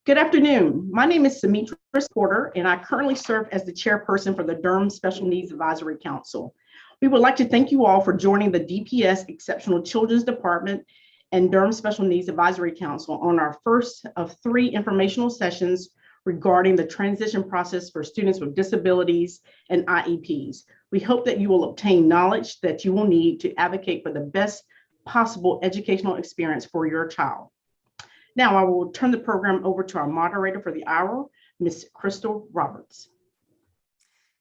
Good afternoon. My name is Mtss Porter, and I currently serve as the chairperson for the Durham Special Needs Advisory Council. We would like to thank you all for joining the DPS Exceptional Children's Department and Durham Special Needs Advisory Council on our first of 3 informational sessions regarding the transition process for students with disabilities and IEPs. We hope that you will obtain knowledge that you will need to advocate for the best possible educational experience for your child. Now I will turn the program over to our moderator for the hour, Ms. Crystal Roberts.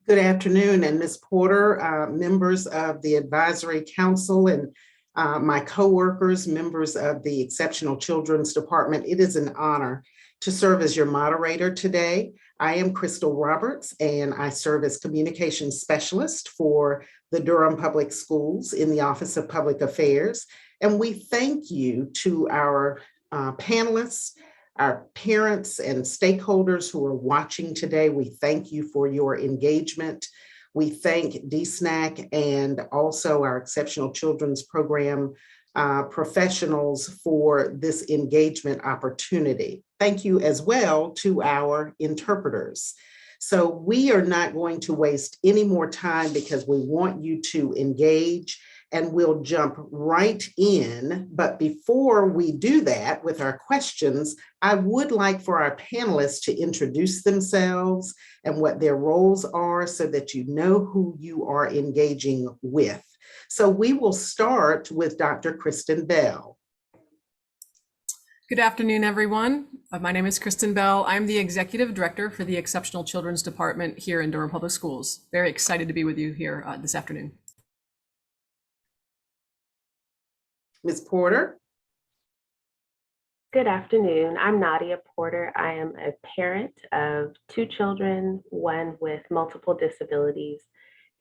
Good afternoon, and Ms. Porter, members of the Advisory Council, and my coworkers, members of the Exceptional Children's Department. It is an honor to serve as your moderator today. I am Crystal Roberts, and I serve as Communications Specialist for the Durham Public Schools in the Office of Public Affairs. And we thank you to our panelists, our parents and stakeholders who are watching today. We thank you for your engagement. We thank DSNAC and also our Exceptional Children's Program professionals for this engagement opportunity. Thank you as well to our interpreters. So we are not going to waste any more time because we want you to engage, and we'll jump right in. But before we do that with our questions, I would like for our panelists to introduce themselves and what their roles are so that you know who you are engaging with. So we will start with Dr. Kristen Bell. Good afternoon, everyone. My name is Kristen Bell. I'm the Executive Director for the Exceptional Children's Department here in Durham Public Schools. Very excited to be with you here this afternoon. Ms. Porter. Good afternoon. I'm Nadia Porter. I am a parent of 2 children, one with multiple disabilities,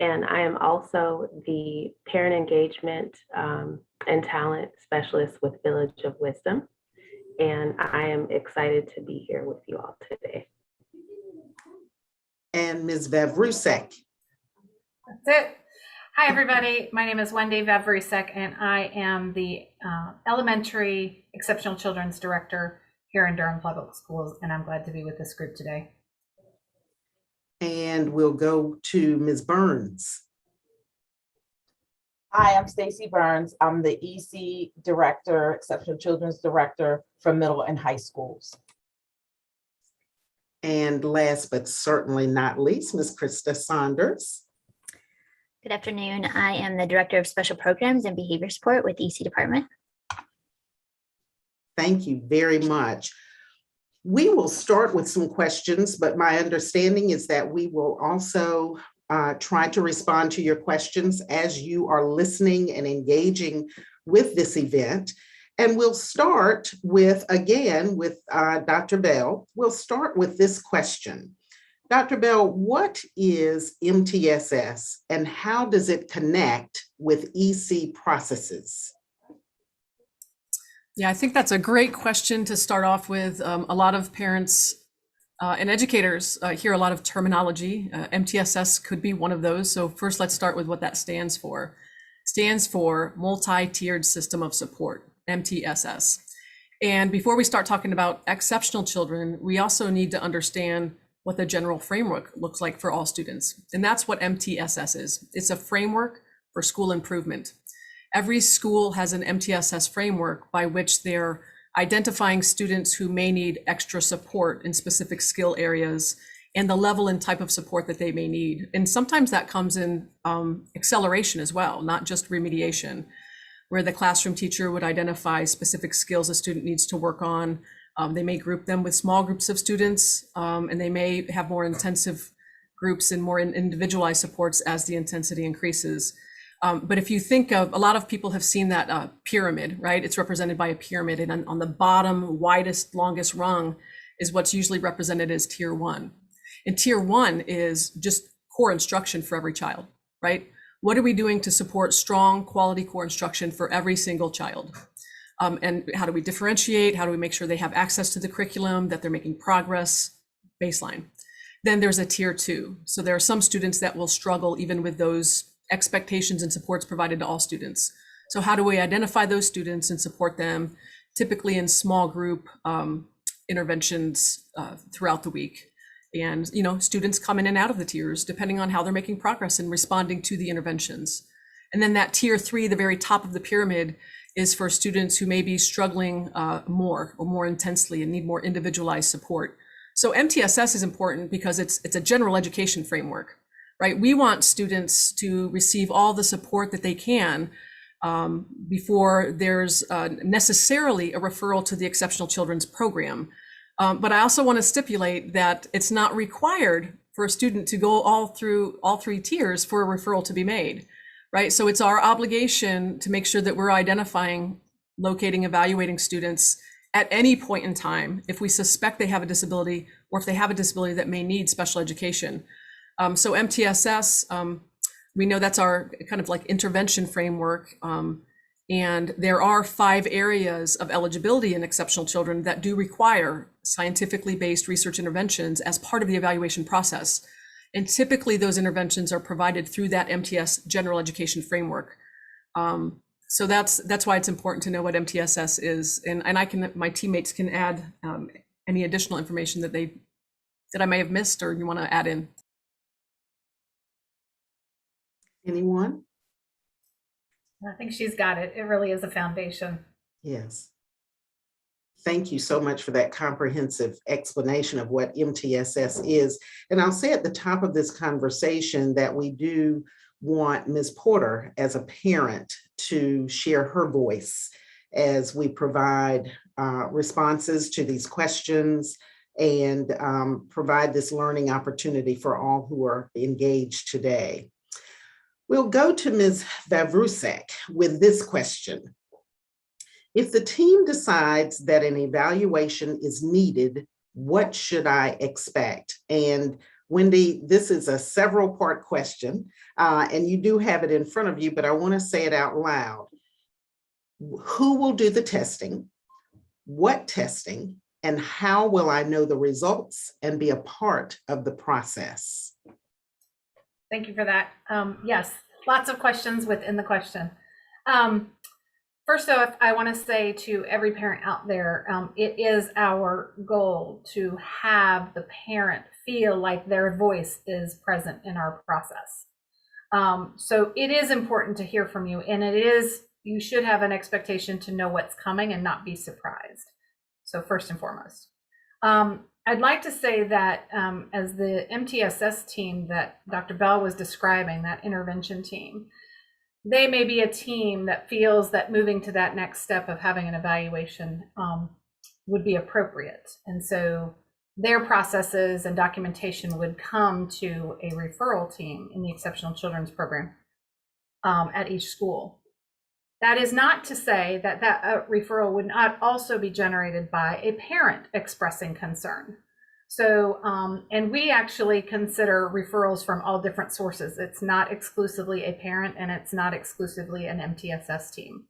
and I am also the parent engagement and talent specialist with Village of Wisdom. And I am excited to be here with you all today. And Ms. Vavrusek. That's it. Hi, everybody. My name is Wendy Vavrusek, and I am the Elementary Exceptional Children's Director here in Durham Public Schools, and I'm glad to be with this group today. And we'll go to Ms. Burns. Hi, I'm Stacy Burns. I'm the EC Director, Exceptional Children's Director for middle and high schools. And last but certainly not least, Ms. Krista Saunders. Good afternoon. I am the Director of Special Programs and Behavior Support with EC Department. Thank you very much. We will start with some questions, but my understanding is that we will also try to respond to your questions as you are listening and engaging with this event. And we'll start with, again, with Dr. Bell. We'll start with this question. Dr. Bell, what is MTSS and how does it connect with EC processes? Yeah, I think that's a great question to start off with. A lot of parents and educators hear a lot of terminology. MTSS could be one of those. So first, let's start with what that stands for. It stands for Multi-Tiered System of Support, MTSS. And before we start talking about exceptional children, we also need to understand what the general framework looks like for all students. And that's what MTSS is. It's a framework for school improvement. Every school has an MTSS framework by which they're identifying students who may need extra support in specific skill areas and the level and type of support that they may need. And sometimes that comes in acceleration as well, not just remediation, where the classroom teacher would identify specific skills a student needs to work on. They may group them with small groups of students, and they may have more intensive groups and more individualized supports as the intensity increases. But if you think of, a lot of people have seen that pyramid, right? It's represented by a pyramid, and on the bottom, widest, longest rung is what's usually represented as tier 1. And tier 1 is just core instruction for every child, right? What are we doing to support strong quality core instruction for every single child? And how do we differentiate? How do we make sure they have access to the curriculum, that they're making progress? Baseline. Then there's a tier 2. So there are some students that will struggle even with those expectations and supports provided to all students. So how do we identify those students and support them, typically in small group interventions throughout the week. And, students come in and out of the tiers depending on how they're making progress in responding to the interventions. And then that tier 3, the very top of the pyramid, is for students who may be struggling more intensely and need more individualized support. So MTSS is important because it's a general education framework, right? We want students to receive all the support that they can before there's necessarily a referral to the Exceptional Children's Program. But I also want to stipulate that it's not required for a student to go all through all 3 tiers for a referral to be made, right? So it's our obligation to make sure that we're identifying, locating, evaluating students at any point in time if we suspect they have a disability or if they have a disability that may need special education. So MTSS, we know that's our kind of like intervention framework. And there are 5 areas of eligibility in exceptional children that do require scientifically based research interventions as part of the evaluation process. And typically those interventions are provided through that MTS general education framework. So that's why it's important to know what MTSS is. And my teammates can add any additional information that I may have missed or you want to add in. Anyone? I think she's got it. It really is a foundation. Yes. Thank you so much for that comprehensive explanation of what MTSS is. And I'll say at the top of this conversation that we do want Ms. Porter as a parent to share her voice as we provide responses to these questions and provide this learning opportunity for all who are engaged today. We'll go to Ms. Vavrusek with this question. If the team decides that an evaluation is needed, what should I expect? And Wendy, this is a several part question, and you do have it in front of you, but I want to say it out loud. Who will do the testing? What testing? And how will I know the results and be a part of the process? Thank you for that. Yes, lots of questions within the question. First off, I want to say to every parent out there, it is our goal to have the parent feel like their voice is present in our process. So it is important to hear from you, and you should have an expectation to know what's coming and not be surprised. So first and foremost. I'd like to say that as the MTSS team that Dr. Bell was describing, that intervention team, they may be a team that feels that moving to that next step of having an evaluation would be appropriate. And so their processes and documentation would come to a referral team in the Exceptional Children's Program at each school. That is not to say that that referral would not also be generated by a parent expressing concern. So, and we actually consider referrals from all different sources. It's not exclusively a parent and it's not exclusively an MTSS team,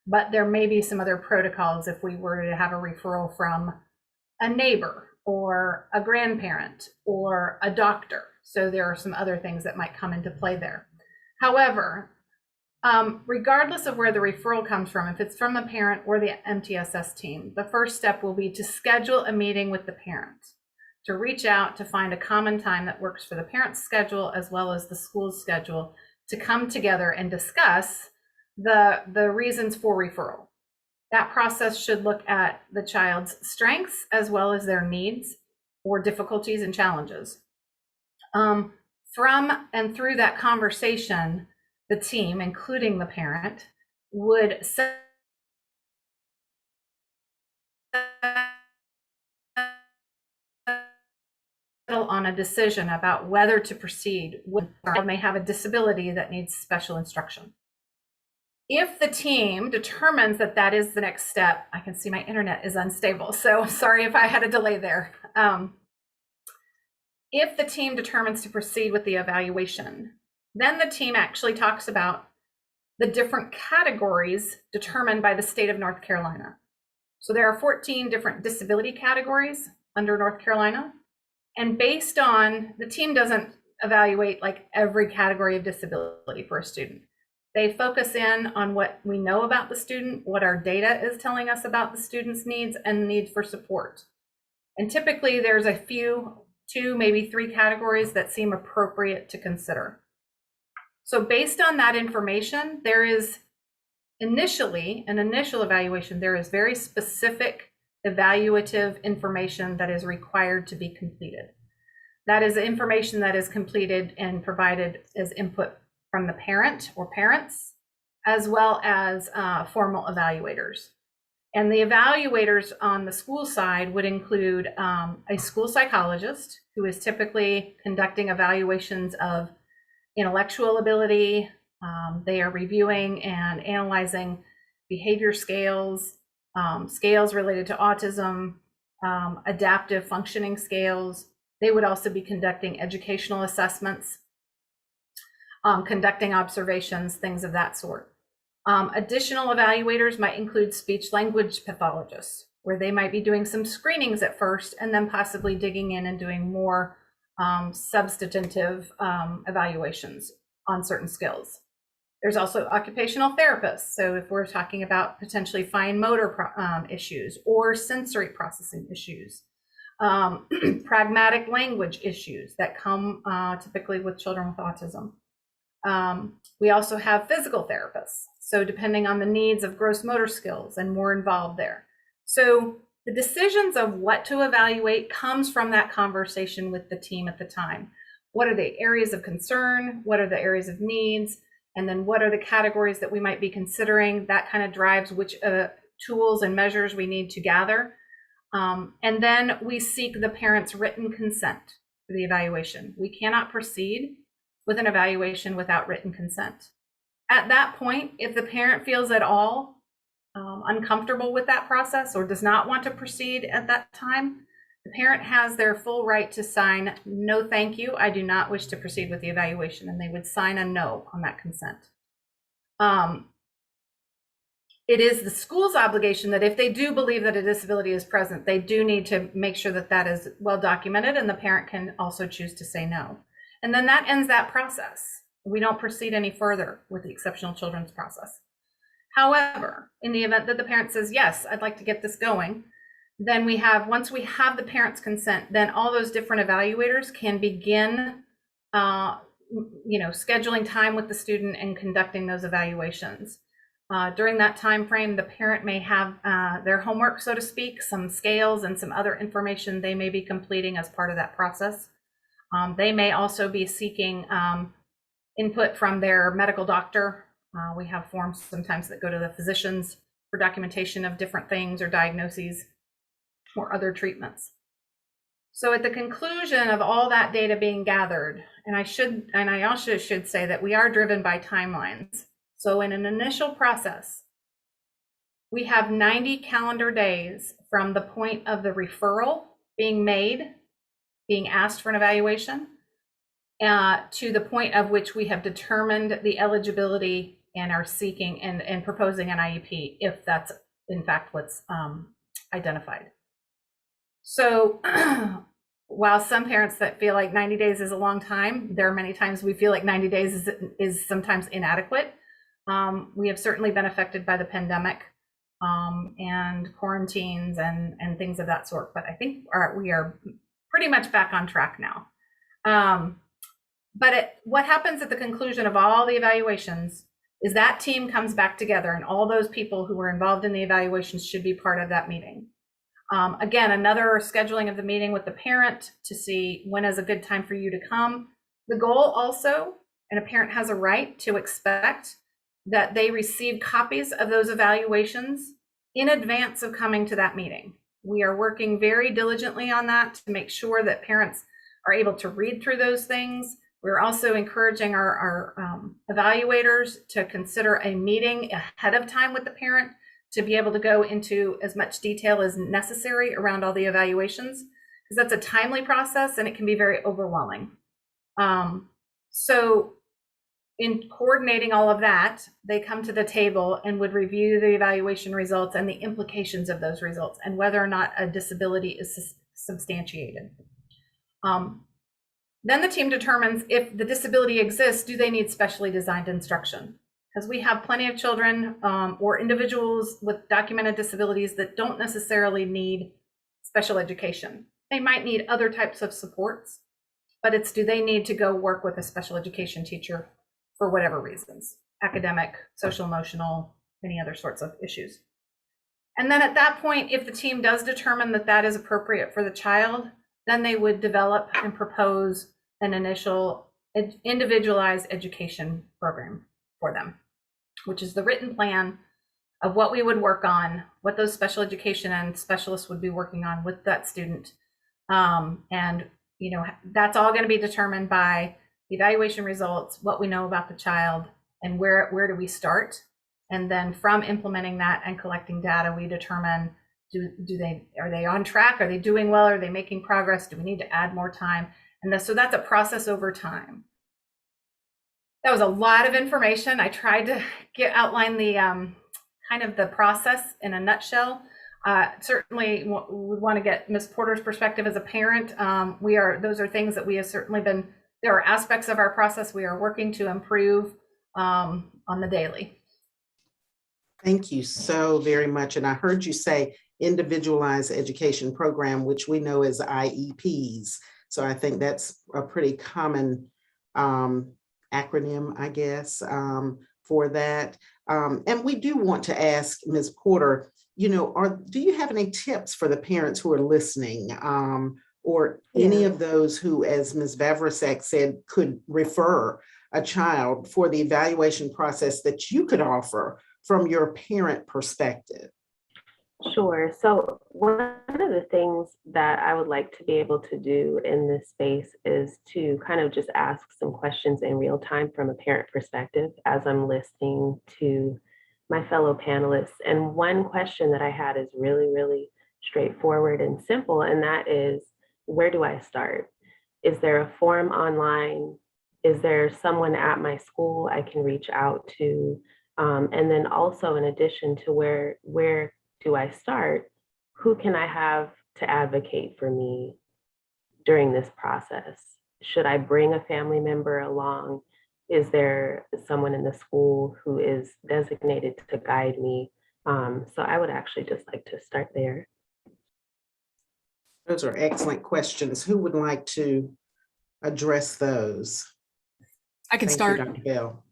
but there may be some other protocols if we were to have a referral from a neighbor or a grandparent or a doctor. So there are some other things that might come into play there. However, regardless of where the referral comes from, if it's from the parent or the MTSS team, the first step will be to schedule a meeting with the parent, to reach out to find a common time that works for the parent's schedule as well as the school's schedule to come together and discuss the reasons for referral. That process should look at the child's strengths as well as their needs or difficulties and challenges. From and through that conversation, the team, including the parent, would settle on a decision about whether to proceed with a child may have a disability that needs special instruction. If the team determines that that is the next step, I can see my internet is unstable, so sorry if I had a delay there. If the team determines to proceed with the evaluation, then the team actually talks about the different categories determined by the state of North Carolina. So there are 14 different disability categories under North Carolina. And based on, the team doesn't evaluate like every category of disability for a student. They focus in on what we know about the student, what our data is telling us about the student's needs and need for support. And typically there's a few, 2, maybe 3 categories that seem appropriate to consider. So based on that information, there is initially an initial evaluation. There is very specific evaluative information that is required to be completed. That is information that is completed and provided as input from the parent or parents, as well as formal evaluators. And the evaluators on the school side would include a school psychologist, who is typically conducting evaluations of intellectual ability. They are reviewing and analyzing behavior scales, scales related to autism, adaptive functioning scales. They would also be conducting educational assessments, conducting observations, things of that sort. Additional evaluators might include speech language pathologists, where they might be doing some screenings at first and then possibly digging in and doing more substantive evaluations on certain skills. There's also occupational therapists. So if we're talking about potentially fine motor issues or sensory processing issues, pragmatic language issues that come typically with children with autism. We also have physical therapists. So depending on the needs of gross motor skills and more involved there. So the decisions of what to evaluate comes from that conversation with the team at the time. What are the areas of concern? What are the areas of needs? And then what are the categories that we might be considering? That kind of drives which tools and measures we need to gather. And then we seek the parent's written consent for the evaluation. We cannot proceed with an evaluation without written consent. At that point, if the parent feels at all uncomfortable with that process or does not want to proceed at that time, the parent has their full right to sign, "No, thank you, I do not wish to proceed with the evaluation," and they would sign a no on that consent. It is the school's obligation that if they do believe that a disability is present, they do need to make sure that that is well documented, and the parent can also choose to say no. And then that ends that process. We don't proceed any further with the exceptional children's process. However, in the event that the parent says, yes, I'd like to get this going, then we have, once we have the parent's consent, then all those different evaluators can begin scheduling time with the student and conducting those evaluations. During that time frame, the parent may have their homework, so to speak, some scales and some other information they may be completing as part of that process. They may also be seeking input from their medical doctor. We have forms sometimes that go to the physicians for documentation of different things or diagnoses or other treatments. So at the conclusion of all that data being gathered, and I also should say that we are driven by timelines. So in an initial process, we have 90 calendar days from the point of the referral being made, being asked for an evaluation, to the point of which we have determined the eligibility and are seeking and proposing an IEP, if that's in fact what's identified. So while some parents that feel like 90 days is a long time, there are many times we feel like 90 days is sometimes inadequate. We have certainly been affected by the pandemic and quarantines and things of that sort, but I think we are pretty much back on track now. But what happens at the conclusion of all the evaluations is that team comes back together, and all those people who were involved in the evaluations should be part of that meeting. Again, another scheduling of the meeting with the parent to see when is a good time for you to come. The goal also, and a parent has a right to expect that they receive copies of those evaluations in advance of coming to that meeting. We are working very diligently on that to make sure that parents are able to read through those things. We're also encouraging our evaluators to consider a meeting ahead of time with the parent to be able to go into as much detail as necessary around all the evaluations, because that's a timely process and it can be very overwhelming. So in coordinating all of that, they come to the table and would review the evaluation results and the implications of those results and whether or not a disability is substantiated. Then the team determines if the disability exists, do they need specially designed instruction? Because we have plenty of children or individuals with documented disabilities that don't necessarily need special education. They might need other types of supports, but it's, do they need to go work with a special education teacher for whatever reasons, academic, social, emotional, any other sorts of issues. And then at that point, if the team does determine that that is appropriate for the child, then they would develop and propose an initial individualized education program for them, which is the written plan of what we would work on, what those special education and specialists would be working on with that student. And you know, that's all going to be determined by the evaluation results, what we know about the child, and where do we start. And then from implementing that and collecting data, we determine, are they on track? Are they doing well? Are they making progress? Do we need to add more time? And so that's a process over time. That was a lot of information. I tried to outline the kind of the process in a nutshell. Certainly we want to get Ms. Porter's perspective as a parent. Those are things that we have certainly been, there are aspects of our process we are working to improve on the daily. Thank you so very much. And I heard you say Individualized Education Program, which we know as Ieps. So I think that's a pretty common acronym, I guess, for that. And we do want to ask Ms. Porter, you know, do you have any tips for the parents who are listening, or any of those who, as Ms. Vavricek said, could refer a child for the evaluation process that you could offer from your parent perspective? Sure. So one of the things that I would like to be able to do in this space is to kind of just ask some questions in real time from a parent perspective as I'm listening to my fellow panelists. And one question that I had is really, really straightforward and simple, and that is, where do I start? Is there a form online? Is there someone at my school I can reach out to? And then also, in addition to where do I start, who can I have to advocate for me during this process? Should I bring a family member along? Is there someone in the school who is designated to guide me? So I would actually just like to start there. Those are excellent questions. Who would like to address those? I can Thank start. you, Dr. Bell.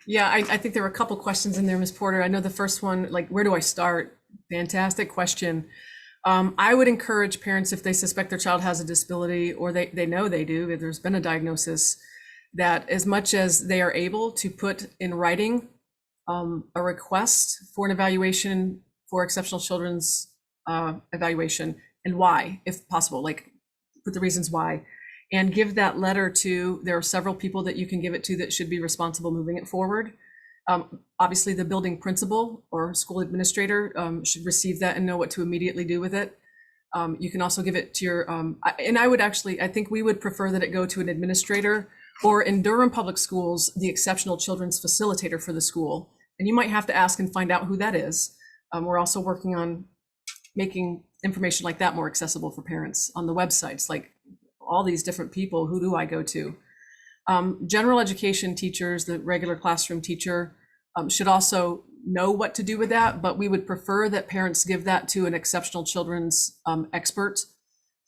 Yeah, I think there were a couple questions in there, Ms. Porter. I know the first one, like, where do I start? Fantastic question. I would encourage parents, if they suspect their child has a disability, or they know they do, if there's been a diagnosis, that as much as they are able to put in writing a request for an evaluation for exceptional children's evaluation, and why, if possible, like put the reasons why, and give that letter to, there are several people that you can give it to that should be responsible moving it forward. Obviously, the building principal or school administrator should receive that and know what to immediately do with it. You can also give it to your, and I think we would prefer that it go to an administrator, or in Durham Public Schools, the exceptional children's facilitator for the school. And you might have to ask and find out who that is. We're also working on making information like that more accessible for parents on the websites, like all these different people, who do I go to? General education teachers, the regular classroom teacher, should also know what to do with that, but we would prefer that parents give that to an exceptional children's expert,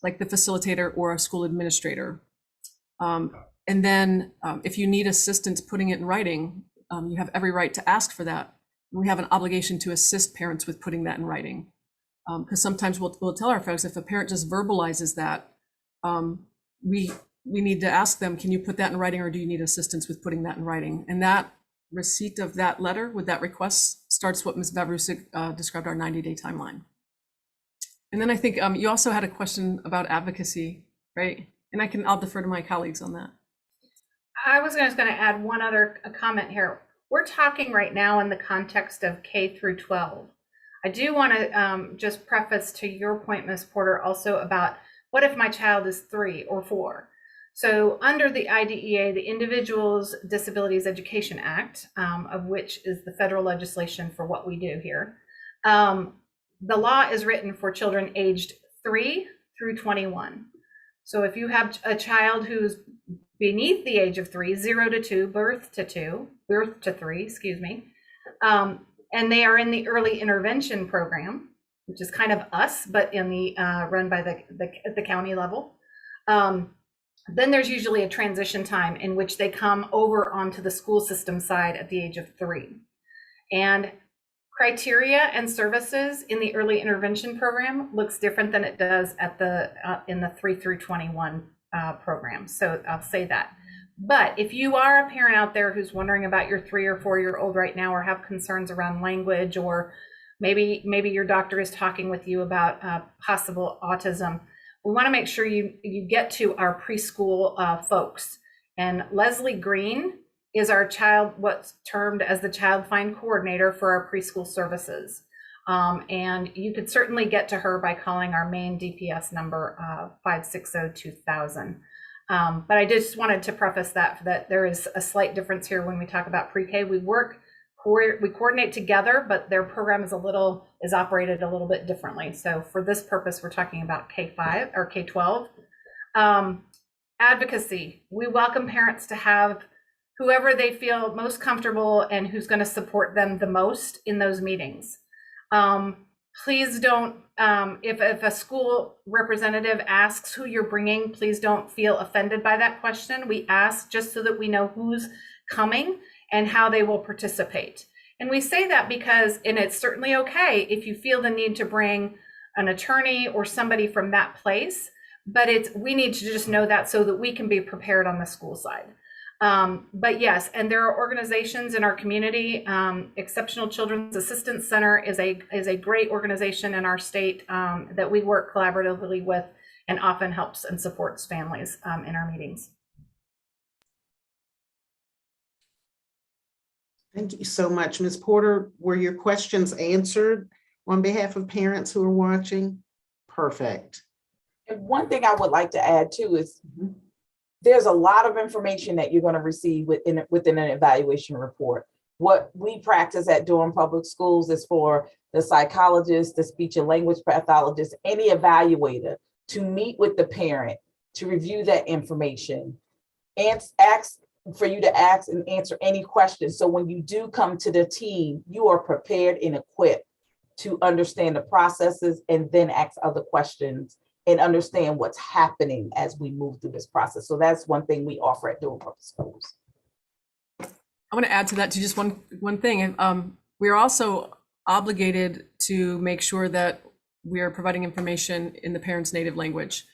like the facilitator or a school administrator. And then if you need assistance putting it in writing, you have every right to ask for that. We have an obligation to assist parents with putting that in writing. Because sometimes we'll tell our folks, if a parent just verbalizes that, we need to ask them, can you put that in writing, or do you need assistance with putting that in writing? And that receipt of that letter with that request starts what Ms. Vavricek described, our 90-day timeline. And then I think you also had a question about advocacy, right? And I'll defer to my colleagues on that. I was just going to add one other comment here. We're talking right now in the context of K through 12. I do want to just preface to your point, Ms. Porter, also about what if my child is 3 or 4? So under the IDEA, the Individuals Disabilities Education Act, of which is the federal legislation for what we do here, the law is written for children aged 3 through 21. So if you have a child who's beneath the age of 3, 0 to 2, birth to 3, excuse me, and they are in the early intervention program, which is kind of us, but in the run by the county level. Then there's usually a transition time in which they come over onto the school system side at the age of 3. And criteria and services in the early intervention program looks different than it does at the in the 3 through 21 program. So I'll say that. But if you are a parent out there who's wondering about your 3 or 4-year-old right now, or have concerns around language, or maybe your doctor is talking with you about possible autism, we want to make sure you get to our preschool folks. And Leslie Green is our what's termed as the Child Find Coordinator for our preschool services. And you could certainly get to her by calling our main DPS number 560-2000. But I just wanted to preface that there is a slight difference here when we talk about pre-K. We coordinate together, but their program is operated a little bit differently. So for this purpose, we're talking about K5 or K12. Advocacy. We welcome parents to have whoever they feel most comfortable and who's going to support them the most in those meetings. Please don't, if a school representative asks who you're bringing, please don't feel offended by that question. We ask just so that we know who's coming and how they will participate. And we say that because, and it's certainly okay if you feel the need to bring an attorney or somebody from that place, but we need to just know that so that we can be prepared on the school side. But yes, and there are organizations in our community. Exceptional Children's Assistance Center is a great organization in our state that we work collaboratively with and often helps and supports families in our meetings. Thank you so much. Ms. Porter, were your questions answered on behalf of parents who are watching? Perfect. And one thing I would like to add too is there's a lot of information that you're going to receive within an evaluation report. What we practice at Durham Public Schools is for the psychologist, the speech and language pathologist, any evaluator to meet with the parent, to review that information, and ask for you to ask and answer any questions. So when you do come to the team, you are prepared and equipped to understand the processes and then ask other questions and understand what's happening as we move through this process. So that's one thing we offer at Durham Public Schools. I want to add to that to just one thing. We are also obligated to make sure that we are providing information in the parent's native language.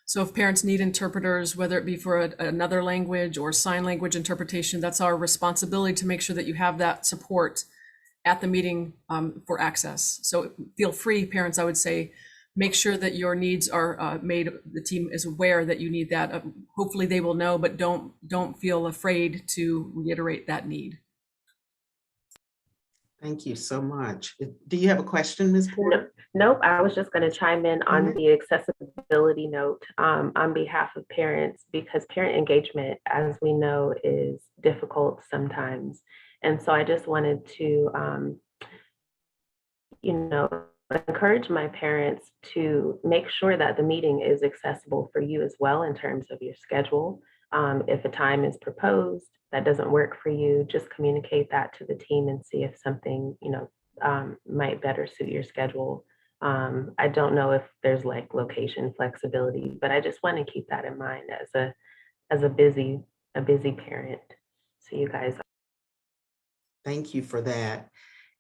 So if parents need interpreters, whether it be for another language or sign language interpretation, that's our responsibility to make sure that you have that support at the meeting for access. So feel free, parents, I would say, make sure that your needs are made, the team is aware that you need that. Hopefully they will know, but don't feel afraid to reiterate that need. Thank you so much. Do you have a question, Ms. Porter? Nope, I was just going to chime in on the accessibility note on behalf of parents, because parent engagement, as we know, is difficult sometimes. And so I just wanted to, encourage my parents to make sure that the meeting is accessible for you as well in terms of your schedule. If a time is proposed that doesn't work for you, just communicate that to the team and see if something, might better suit your schedule. I don't know if there's like location flexibility, but I just want to keep that in mind as a busy parent. So you guys. Thank you for that.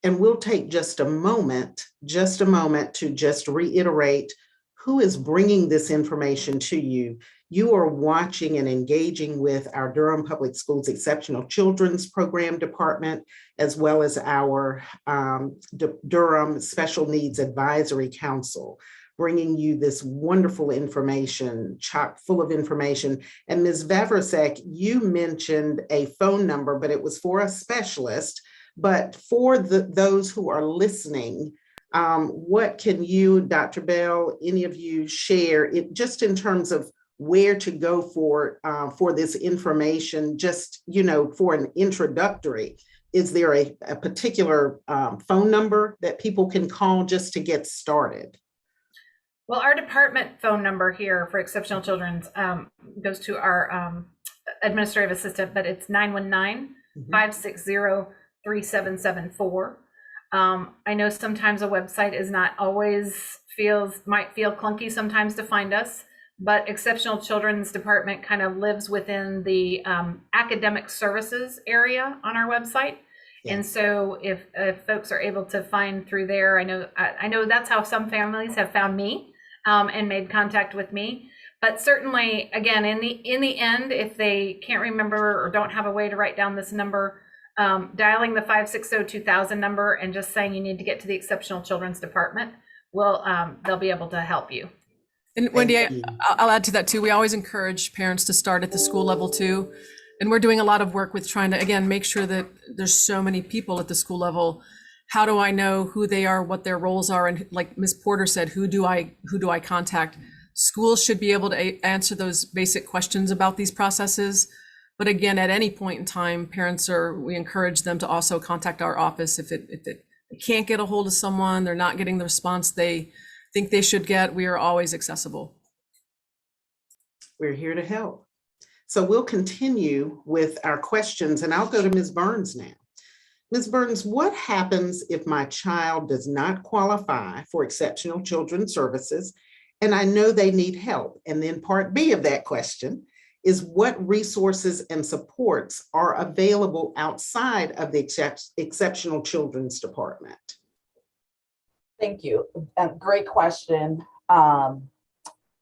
And we'll take just a moment to just reiterate who is bringing this information to you. You are watching and engaging with our Durham Public Schools Exceptional Children's Program Department, as well as our Durham Special Needs Advisory Council, bringing you this wonderful information, chock full of information. And Ms. Vavricek, you mentioned a phone number, but it was for a specialist. But for those who are listening, what can you, Dr. Bell, any of you share just in terms of where to go for this information, just, for an introductory? Is there a particular phone number that people can call just to get started? Well, our department phone number here for Exceptional Children's goes to our administrative assistant, but it's 919-560-3774. I know sometimes a website is not always might feel clunky sometimes to find us, but Exceptional Children's Department kind of lives within the academic services area on our website. Yeah. And so if folks are able to find through there, I know that's how some families have found me and made contact with me. But certainly, again, in the end, if they can't remember or don't have a way to write down this number, dialing the 560-2000 number and just saying you need to get to the Exceptional Children's Department, they'll be able to help you. And Wendy, I'll add to that too. We always encourage parents to start at the school level too. And we're doing a lot of work with trying to, again, make sure that there's so many people at the school level. How do I know who they are, what their roles are? And like Ms. Porter said, who do I contact? Schools should be able to answer those basic questions about these processes. But again, at any point in time, we encourage them to also contact our office. If they can't get a hold of someone, they're not getting the response they think they should get, we are always accessible. We're here to help. So we'll continue with our questions, and I'll go to Ms. Burns now. Ms. Burns, what happens if my child does not qualify for exceptional children's services and I know they need help? And then part B of that question is, what resources and supports are available outside of the Exceptional Children's Department? Thank you. Great question.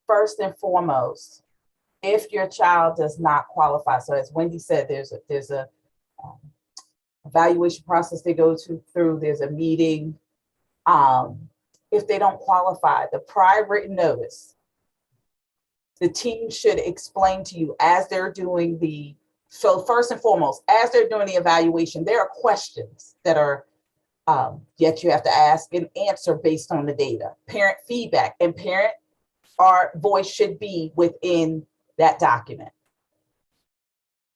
First and foremost, if your child does not qualify, so as Wendy said, there's a evaluation process they go through, there's a meeting. If they don't qualify, the prior written notice, the team should explain to you as they're doing so first and foremost, as they're doing the evaluation, there are questions that are yet you have to ask and answer based on the data. Parent feedback and parent voice should be within that document.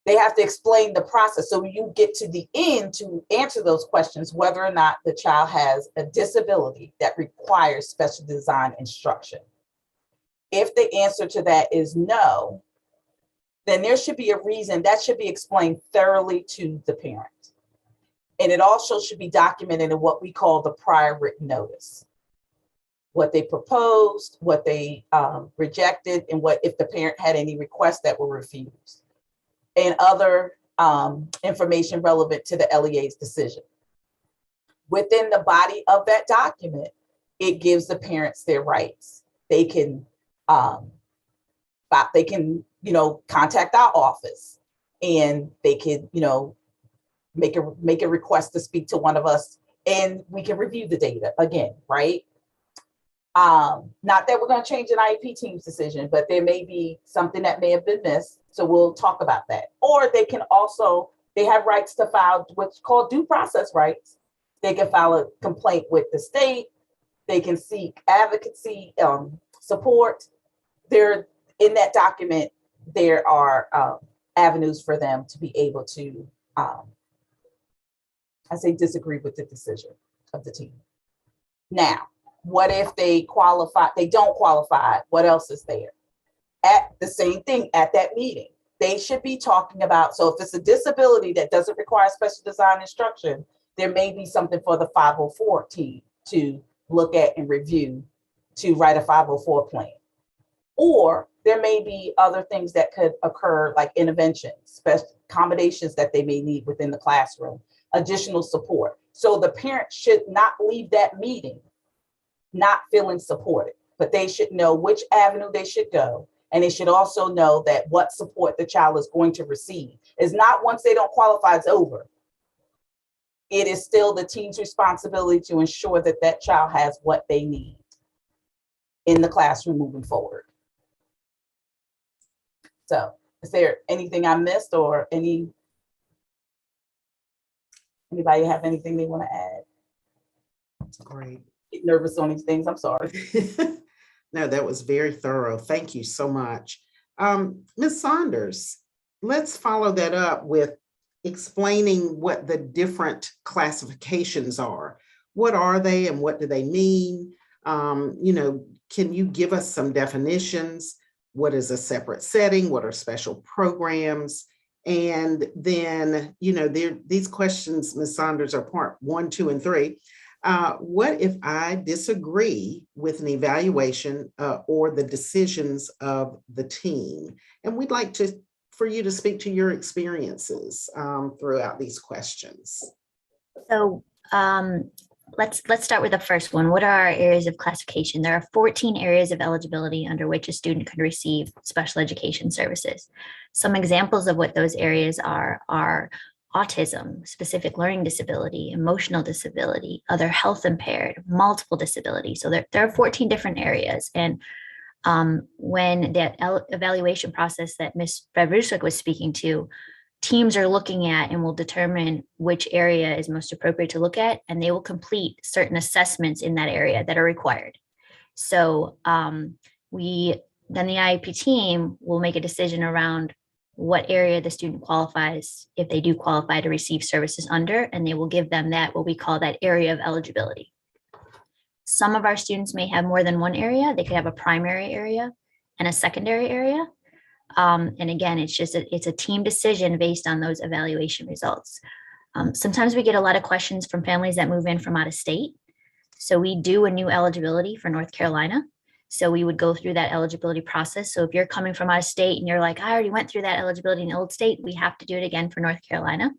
They have to explain the process so you get to the end to answer those questions, whether or not the child has a disability that requires special design instruction. If the answer to that is no, then there should be a reason that should be explained thoroughly to the parent. And it also should be documented in what we call the prior written notice. What they proposed, what they rejected, and what if the parent had any requests that were refused, and other information relevant to the LEA's decision. Within the body of that document, it gives the parents their rights. They can contact our office, and they can, make a request to speak to one of us, and we can review the data again, right? Not that we're going to change an Iep Teams decision, but there may be something that may have been missed. So we'll talk about that. Or they have rights to file what's called due process rights. They can file a complaint with the state. They can seek advocacy support. In that document, there are avenues for them to be able to, disagree with the decision of the team. Now, what if they don't qualify? What else is there? At the same thing, at that meeting, they should be talking about, so if it's a disability that doesn't require special design instruction, there may be something for the 504 team to look at and review to write a 504 plan. Or there may be other things that could occur, like interventions, special accommodations that they may need within the classroom, additional support. So the parent should not leave that meeting not feeling supported, but they should know which avenue they should go. And they should also know that what support the child is going to receive is not once they don't qualify, it's over. It is still the team's responsibility to ensure that that child has what they need in the classroom moving forward. So is there anything I missed, or anybody have anything they want to add? That's great. Get nervous on these things, I'm sorry. No, that was very thorough. Thank you so much. Ms. Saunders, let's follow that up with explaining what the different classifications are. What are they and what do they mean? Can you give us some definitions? What is a separate setting? What are special programs? And then, these questions, Ms. Saunders, are part 1, 2, and 3. What if I disagree with an evaluation or the decisions of the team? And we'd like for you to speak to your experiences throughout these questions. So let's start with the first one. What are our areas of classification? There are 14 areas of eligibility under which a student could receive special education services. Some examples of what those areas are autism, specific learning disability, emotional disability, other health impaired, multiple disabilities. So there are 14 different areas. And when that evaluation process that Ms. Vedrusek was speaking to, teams are looking at and will determine which area is most appropriate to look at, and they will complete certain assessments in that area that are required. So then the IEP team will make a decision around what area the student qualifies, if they do qualify to receive services under, and they will give them that, what we call that area of eligibility. Some of our students may have more than one area. They could have a primary area and a secondary area. And again, it's a team decision based on those evaluation results. Sometimes we get a lot of questions from families that move in from out of state. So we do a new eligibility for North Carolina. So we would go through that eligibility process. So if you're coming from out of state and you're like, I already went through that eligibility in the old state, we have to do it again for North Carolina.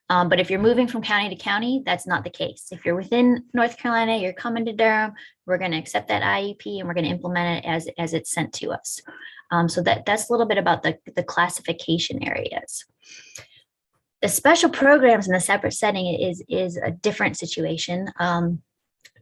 But if you're moving from county to county, that's not the case. If you're within North Carolina, you're coming to Durham, we're going to accept that IEP and we're going to implement it as it's sent to us. So that's a little bit about the classification areas. The special programs in the separate setting is a different situation.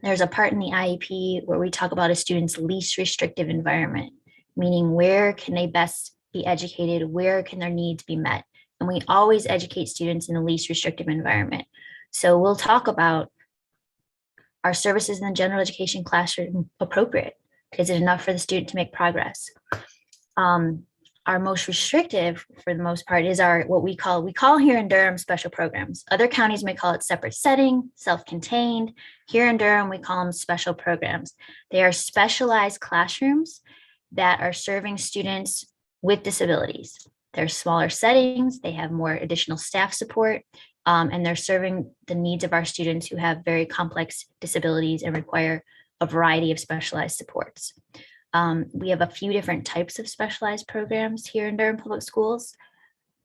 There's a part in the IEP where we talk about a student's least restrictive environment, meaning where can they best be educated, where can their needs be met? And we always educate students in the least restrictive environment. So we'll talk about, are services in the general education classroom appropriate? Is it enough for the student to make progress? Our most restrictive, for the most part, is what we call here in Durham special programs. Other counties may call it separate setting, self-contained. Here in Durham, we call them special programs. They are specialized classrooms that are serving students with disabilities. They're smaller settings, they have more additional staff support, and they're serving the needs of our students who have very complex disabilities and require a variety of specialized supports. We have a few different types of specialized programs here in Durham Public Schools.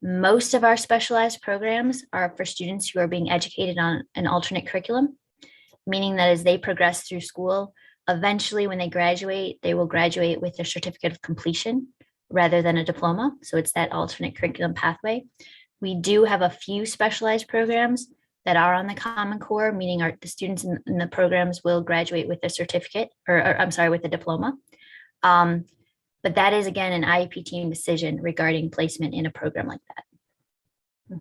Most of our specialized programs are for students who are being educated on an alternate curriculum, meaning that as they progress through school, eventually when they graduate, they will graduate with a certificate of completion rather than a diploma. So it's that alternate curriculum pathway. We do have a few specialized programs that are on the Common Core, meaning the students in the programs will graduate with a certificate, with a diploma. But that is, again, an IEP team decision regarding placement in a program like that.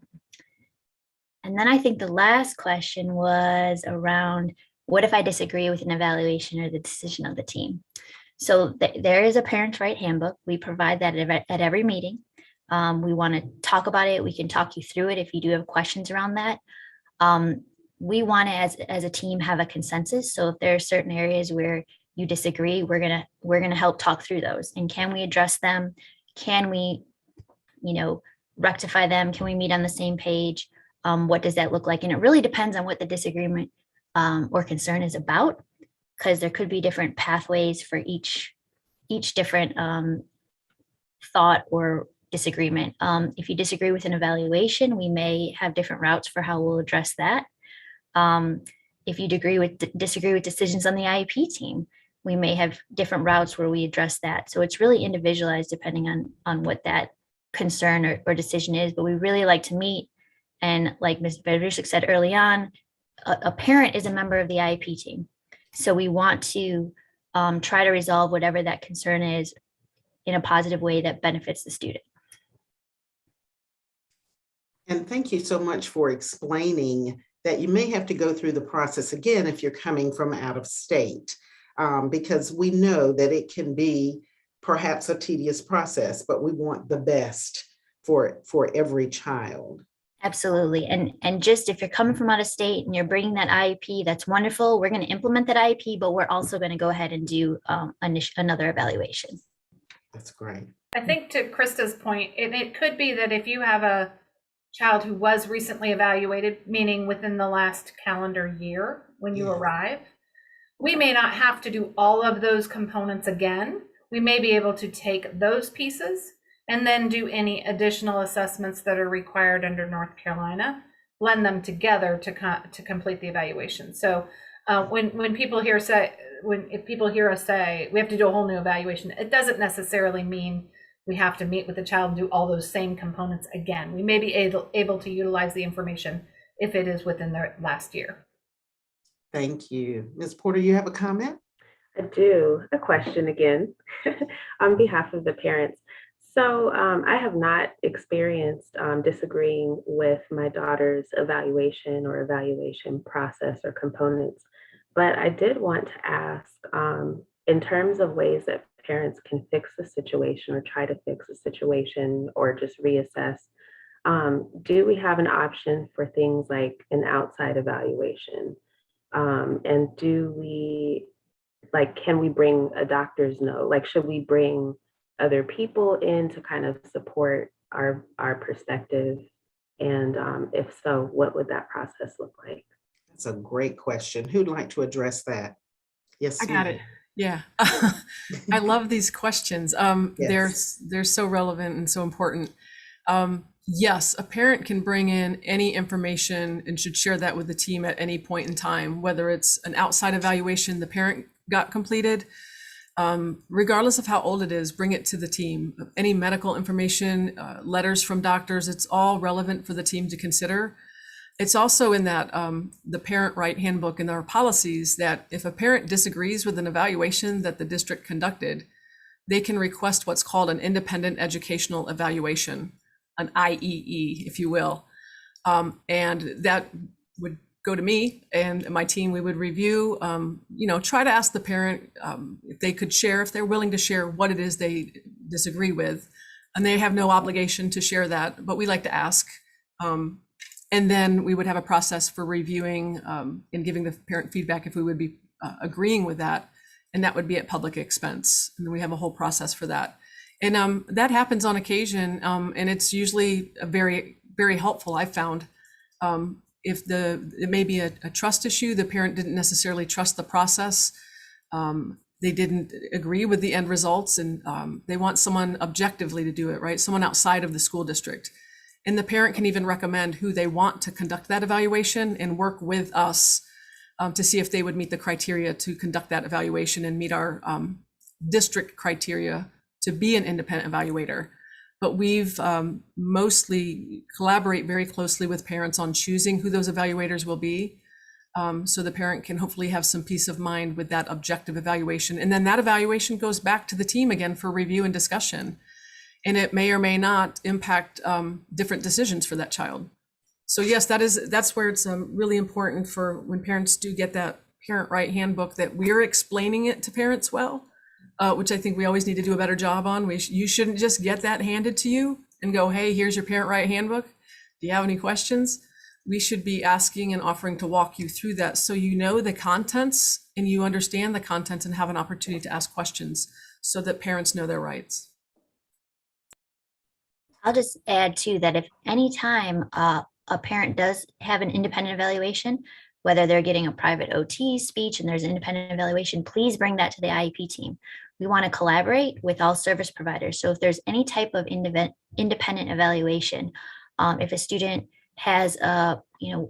And then I think the last question was around, what if I disagree with an evaluation or the decision of the team? So there is a parent's right handbook. We provide that at every meeting. We want to talk about it. We can talk you through it if you do have questions around that. We want to, as a team, have a consensus. So if there are certain areas where you disagree, we're gonna help talk through those. And can we address them? Can we, rectify them? Can we meet on the same page? What does that look like? And it really depends on what the disagreement or concern is about, because there could be different pathways for each different thought or disagreement. If you disagree with an evaluation, we may have different routes for how we'll address that. If you disagree with decisions on the IEP team, we may have different routes where we address that. So it's really individualized depending on what that concern or decision is. But we really like to meet. And like Ms. Vedrusek said early on, a parent is a member of the IEP team. So we want to try to resolve whatever that concern is in a positive way that benefits the student. And thank you so much for explaining that you may have to go through the process again if you're coming from out of state, because we know that it can be perhaps a tedious process, but we want the best for every child. Absolutely. And just if you're coming from out of state and you're bringing that IEP, that's wonderful. We're going to implement that IEP, but we're also going to go ahead and do another evaluation. That's great. I think to Krista's point, it could be that if you have a child who was recently evaluated, meaning within the last calendar year, when you Yeah. arrive. We may not have to do all of those components again. We may be able to take those pieces and then do any additional assessments that are required under North Carolina, blend them together to complete the evaluation. So when people hear if people hear us say we have to do a whole new evaluation, it doesn't necessarily mean we have to meet with the child and do all those same components again. We may be able to utilize the information if it is within the last year. Thank you. Ms. Porter, you have a comment? I do. A question again on behalf of the parents. So I have not experienced disagreeing with my daughter's evaluation or evaluation process or components, but I did want to ask, in terms of ways that parents can fix the situation or try to fix the situation or just reassess, do we have an option for things like an outside evaluation? And do we, can we bring a doctor's note? Should we bring other people in to kind of support our perspective? And if so, what would that process look like? That's a great question. Who'd like to address that? Yes, I got ma'am. it. Yeah. I love these questions. Yes. They're so relevant and so important. Yes, a parent can bring in any information and should share that with the team at any point in time, whether it's an outside evaluation the parent got completed, regardless of how old it is, bring it to the team. Any medical information, letters from doctors, it's all relevant for the team to consider. It's also in that the parent right handbook and our policies that if a parent disagrees with an evaluation that the district conducted, they can request what's called an independent educational evaluation, an IEE, if you will. And that would go to me and my team. We would review, try to ask the parent if they could share, if they're willing to share what it is they disagree with. And they have no obligation to share that, but we like to ask. And then we would have a process for reviewing and giving the parent feedback if we would be agreeing with that. And that would be at public expense. And we have a whole process for that. And that happens on occasion. And it's usually very, very helpful, I've found. If it may be a trust issue, the parent didn't necessarily trust the process. They didn't agree with the end results, and they want someone objectively to do it, right? Someone outside of the school district. And the parent can even recommend who they want to conduct that evaluation and work with us to see if they would meet the criteria to conduct that evaluation and meet our district criteria to be an independent evaluator. But we've mostly collaborate very closely with parents on choosing who those evaluators will be. So the parent can hopefully have some peace of mind with that objective evaluation. And then that evaluation goes back to the team again for review and discussion. And it may or may not impact different decisions for that child. So yes, that's where it's really important for when parents do get that parent right handbook that we're explaining it to parents well. Which I think we always need to do a better job on. You shouldn't just get that handed to you and go, hey, here's your parent right handbook. Do you have any questions? We should be asking and offering to walk you through that so you know the contents and you understand the contents and have an opportunity to ask questions so that parents know their rights. I'll just add too that if any time a parent does have an independent evaluation, whether they're getting a private OT speech and there's an independent evaluation, please bring that to the IEP team. We want to collaborate with all service providers. So if there's any type of independent evaluation, if a student has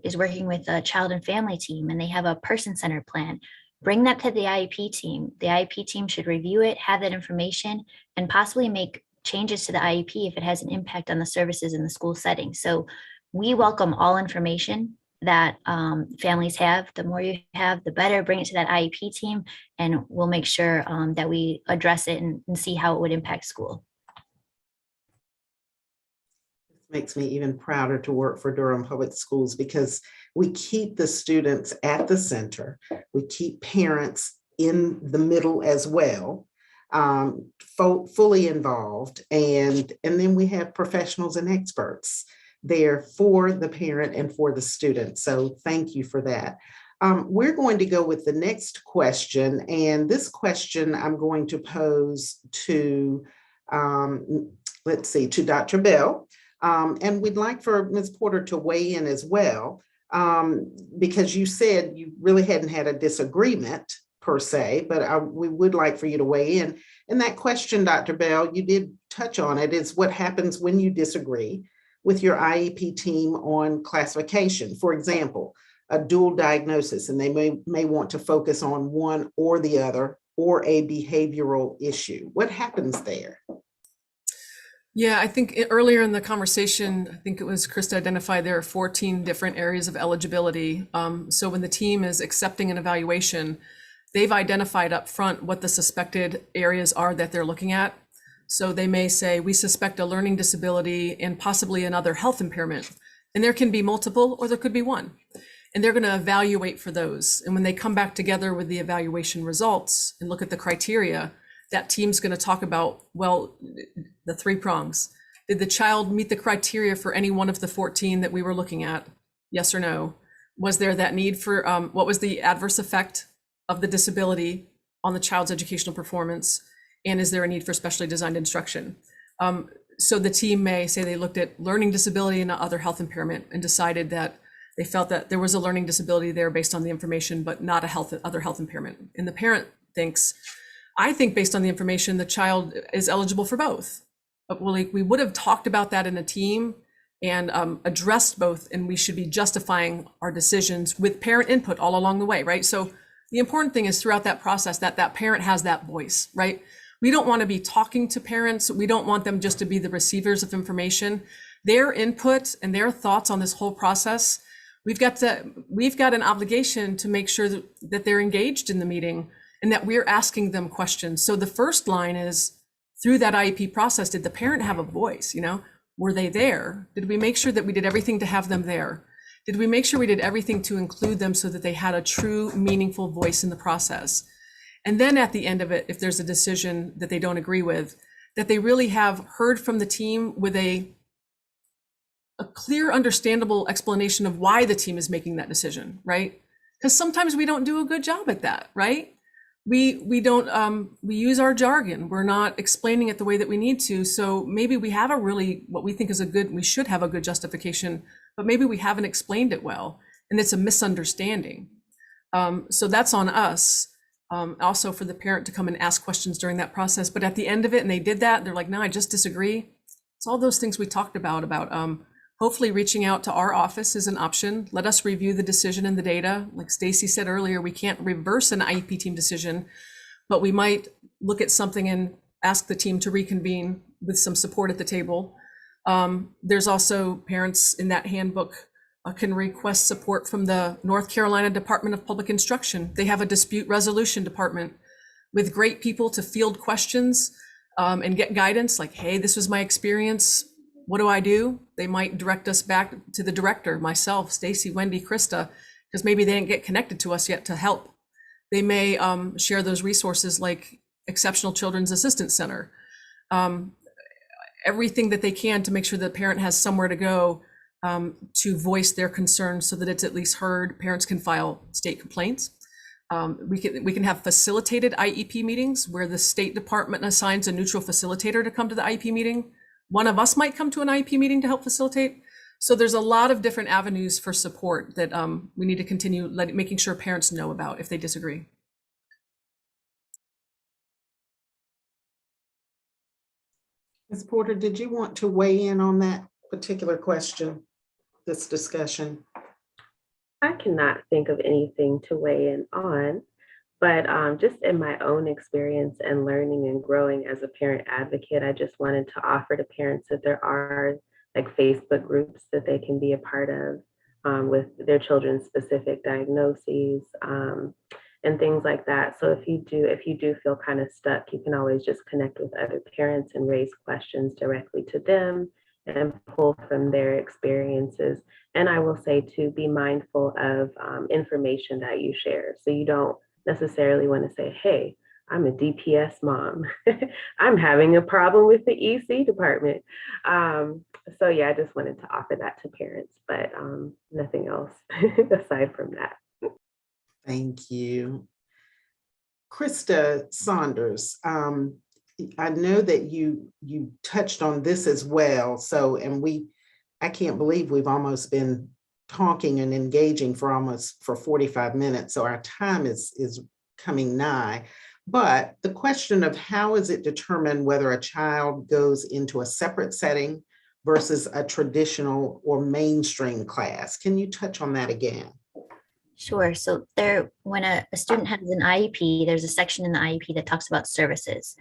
is working with a child and family team and they have a person-centered plan, bring that to the IEP team. The IEP team should review it, have that information, and possibly make changes to the IEP if it has an impact on the services in the school setting. So we welcome all information that families have. The more you have, the better. Bring it to that IEP team, and we'll make sure that we address it and see how it would impact school. This makes me even prouder to work for Durham Public Schools because we keep the students at the center. We keep parents in the middle as well, fully involved, and then we have professionals and experts there for the parent and for the student. So thank you for that. We're going to go with the next question. And this question I'm going to pose to, to Dr. Bell. And we'd like for Ms. Porter to weigh in as well. because you said you really hadn't had a disagreement per se, but we would like for you to weigh in. And that question, Dr. Bell, you did touch on it, is what happens when you disagree with your IEP team on classification. For example, a dual diagnosis, and they may want to focus on one or the other, or a behavioral issue. What happens there? Yeah, I think earlier in the conversation, I think it was Krista identified there are 14 different areas of eligibility. So when the team is accepting an evaluation, they've identified up front what the suspected areas are that they're looking at. So they may say, we suspect a learning disability and possibly another health impairment. And there can be multiple, or there could be one. And they're going to evaluate for those. And when they come back together with the evaluation results and look at the criteria, that team's going to talk about, well, the 3 prongs. Did the child meet the criteria for any one of the 14 that we were looking at? Yes or no? Was there that need for, what was the adverse effect of the disability on the child's educational performance? And is there a need for specially designed instruction? So the team may say they looked at learning disability and other health impairment and decided that they felt that there was a learning disability there based on the information, but not other health impairment. And the parent thinks, I think based on the information, the child is eligible for both. But we would have talked about that in a team and addressed both, and we should be justifying our decisions with parent input all along the way, right? So the important thing is throughout that process that that parent has that voice, right? We don't want to be talking to parents. We don't want them just to be the receivers of information. Their input and their thoughts on this whole process, we've got an obligation to make sure that they're engaged in the meeting and that we're asking them questions. So the first line is, through that IEP process, did the parent have a voice? Were they there? Did we make sure that we did everything to have them there? Did we make sure we did everything to include them so that they had a true, meaningful voice in the process? And then at the end of it, if there's a decision that they don't agree with, that they really have heard from the team with a clear, understandable explanation of why the team is making that decision, right? Because sometimes we don't do a good job at that, right? We don't, we use our jargon. We're not explaining it the way that we need to. So maybe we have what we think is we should have a good justification, but maybe we haven't explained it well, and it's a misunderstanding. So that's on us. Also for the parent to come and ask questions during that process. But at the end of it, and they did that, they're like, no, I just disagree. It's all those things we talked about hopefully reaching out to our office is an option. Let us review the decision and the data. Like Stacy said earlier, we can't reverse an IEP team decision, but we might look at something and ask the team to reconvene with some support at the table. There's also parents in that handbook can request support from the North Carolina Department of Public Instruction. They have a dispute resolution department with great people to field questions and get guidance like, hey, this was my experience. What do I do? They might direct us back to the director, myself, Stacy, Wendy, Krista, because maybe they didn't get connected to us yet to help. They may share those resources like Exceptional Children's Assistance Center. Everything that they can to make sure the parent has somewhere to go to voice their concerns so that it's at least heard. Parents can file state complaints. We can have facilitated IEP meetings where the State Department assigns a neutral facilitator to come to the IEP meeting. One of us might come to an IEP meeting to help facilitate. So there's a lot of different avenues for support that we need to continue making sure parents know about if they disagree. Ms. Porter, did you want to weigh in on that particular question, this discussion? I cannot think of anything to weigh in on, but just in my own experience and learning and growing as a parent advocate, I just wanted to offer to parents that there are like Facebook groups that they can be a part of with their children's specific diagnoses and things like that. So if you do feel kind of stuck, you can always just connect with other parents and raise questions directly to them and pull from their experiences. And I will say to be mindful of information that you share. So you don't necessarily want to say, hey, I'm a DPS mom. I'm having a problem with the EC department. So yeah, I just wanted to offer that to parents, but nothing else aside from that. Thank you. Krista Saunders, I know that you touched on this as well. So, I can't believe we've almost been talking and engaging for 45 minutes, so our time is coming nigh. But the question of how is it determined whether a child goes into a separate setting versus a traditional or mainstream class? Can you touch on that again? Sure. So when a student has an IEP, there's a section in the IEP that talks about services.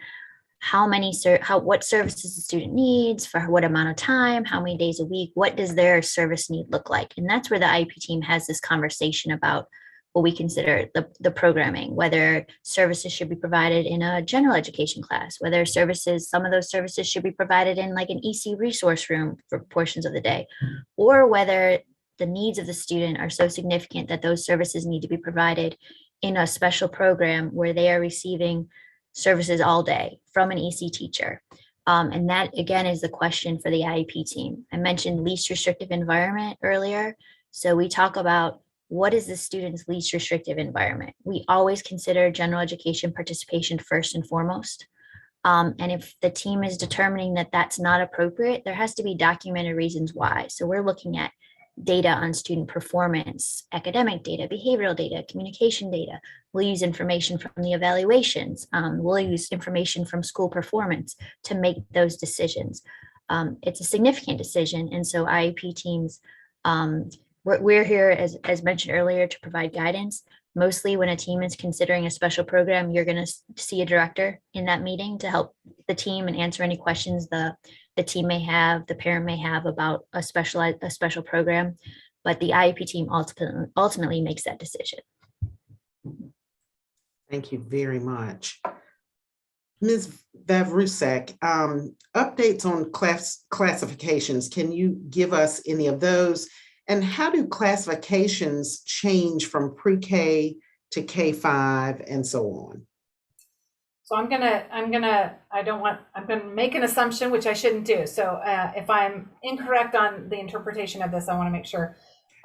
What services the student needs, for what amount of time, how many days a week, what does their service need look like? And that's where the IEP team has this conversation about what we consider the programming, whether services should be provided in a general education class, whether some of those services should be provided in like an EC resource room for portions of the day, or whether the needs of the student are so significant that those services need to be provided in a special program where they are receiving services all day from an EC teacher. And that, again, is the question for the IEP team. I mentioned least restrictive environment earlier. So we talk about what is the student's least restrictive environment. We always consider general education participation first and foremost. And if the team is determining that that's not appropriate, there has to be documented reasons why. So we're looking at data on student performance, academic data, behavioral data, communication data. We'll use information from the evaluations. We'll use information from school performance to make those decisions. It's a significant decision. And so IEP teams, we're here, as mentioned earlier, to provide guidance. Mostly when a team is considering a special program, you're going to see a director in that meeting to help the team and answer any questions the team may have, the parent may have about a special program, but the IEP team ultimately makes that decision. Thank you very much. Ms. Vavrusek, updates on classifications. Can you give us any of those? And how do classifications change from pre-K to K-5 and so on? So I'm gonna make an assumption, which I shouldn't do. So if I'm incorrect on the interpretation of this, I want to make sure.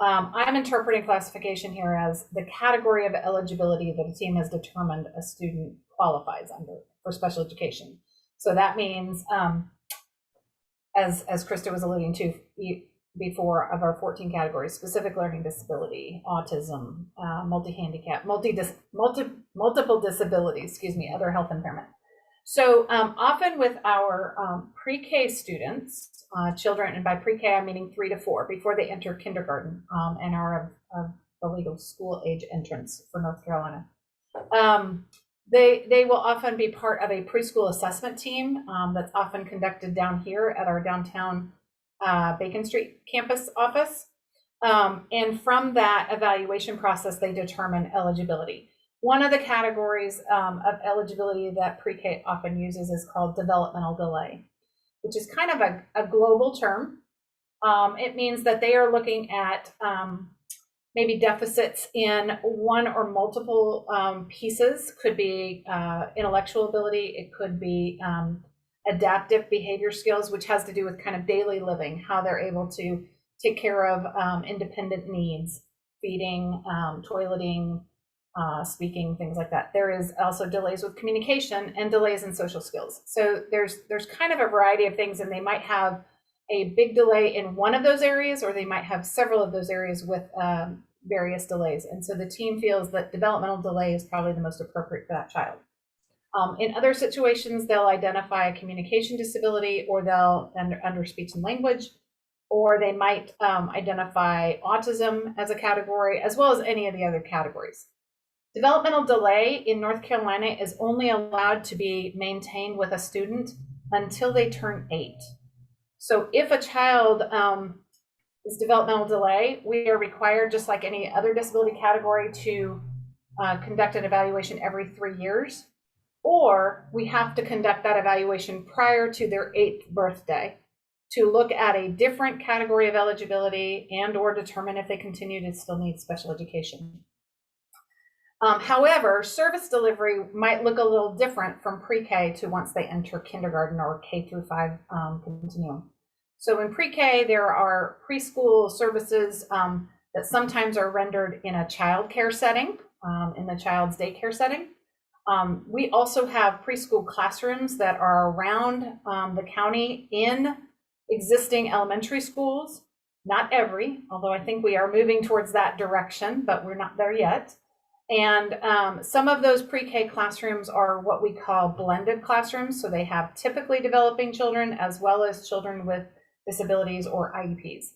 I'm interpreting classification here as the category of eligibility that a team has determined a student qualifies under for special education. So that means, as Krista was alluding to before, of our 14 categories: specific learning disability, autism, multi-handicap, multiple disabilities, other health impairment. So often with our pre-K students, children, and by pre-K I'm meaning 3 to 4, before they enter kindergarten and are of the legal school age entrance for North Carolina, they will often be part of a preschool assessment team that's often conducted down here at our downtown Bacon Street campus office. And from that evaluation process, they determine eligibility. One of the categories of eligibility that pre-K often uses is called developmental delay, which is kind of a global term. It means that they are looking at maybe deficits in one or multiple pieces. Could be intellectual ability, it could be adaptive behavior skills, which has to do with kind of daily living, how they're able to take care of independent needs, feeding, toileting, speaking, things like that. There is also delays with communication and delays in social skills. So there's kind of a variety of things, and they might have a big delay in one of those areas, or they might have several of those areas with various delays. And so the team feels that developmental delay is probably the most appropriate for that child. In other situations, they'll identify a communication disability, or they'll under speech and language, or they might identify autism as a category, as well as any of the other categories. Developmental delay in North Carolina is only allowed to be maintained with a student until they turn 8. So if a child is developmental delay, we are required, just like any other disability category, to conduct an evaluation every 3 years, or we have to conduct that evaluation prior to their 8th birthday to look at a different category of eligibility and or determine if they continue to still need special education. However, service delivery might look a little different from pre-K to once they enter kindergarten or K through 5 continuum. So in pre-K, there are preschool services that sometimes are rendered in a child care setting, in the child's daycare setting. We also have preschool classrooms that are around the county in existing elementary schools not every, although I think we are moving towards that direction, but we're not there yet. And some of those pre-K classrooms are what we call blended classrooms. So they have typically developing children as well as children with disabilities or IEPs.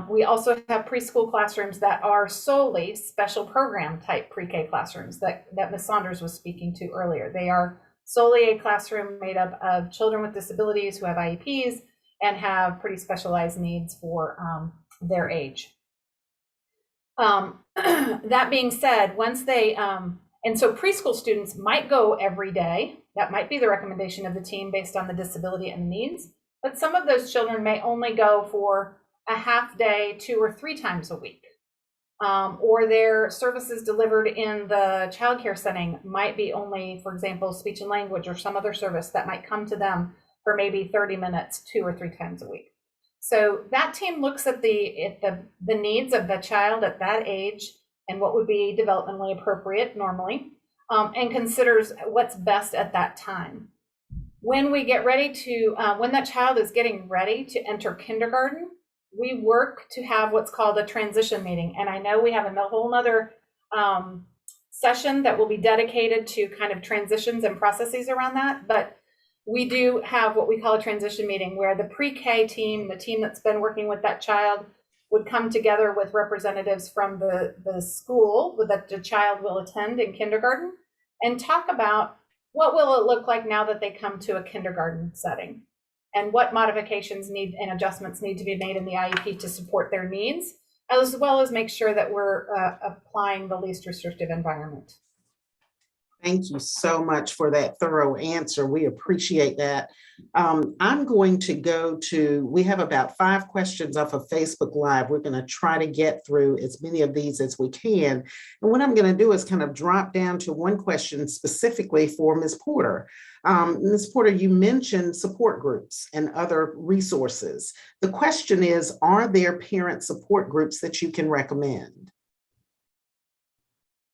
We also have preschool classrooms that are solely special program type pre-K classrooms that Ms. Saunders was speaking to earlier. They are solely a classroom made up of children with disabilities who have IEPs and have pretty specialized needs for their age. That being said, once they, and so preschool students might go every day. That might be the recommendation of the team based on the disability and needs, but some of those children may only go for a half day, 2 or 3 times a week. Or their services delivered in the childcare setting might be only, for example, speech and language or some other service that might come to them for maybe 30 minutes, 2 or 3 times a week. So that team looks at the needs of the child at that age and what would be developmentally appropriate normally, and considers what's best at that time. When we get ready to, when that child is getting ready to enter kindergarten, we work to have what's called a transition meeting. And I know we have a whole nother session that will be dedicated to kind of transitions and processes around that. But we do have what we call a transition meeting where the pre-K team, the team that's been working with that child, would come together with representatives from the school that the child will attend in kindergarten and talk about what will it look like now that they come to a kindergarten setting and what modifications need and adjustments need to be made in the IEP to support their needs, as well as make sure that we're applying the least restrictive environment. Thank you so much for that thorough answer. We appreciate that. I'm going to go to, we have about 5 questions off of Facebook Live. We're going to try to get through as many of these as we can. And what I'm going to do is kind of drop down to one question specifically for Ms. Porter. Ms. Porter, you mentioned support groups and other resources. The question is, are there parent support groups that you can recommend?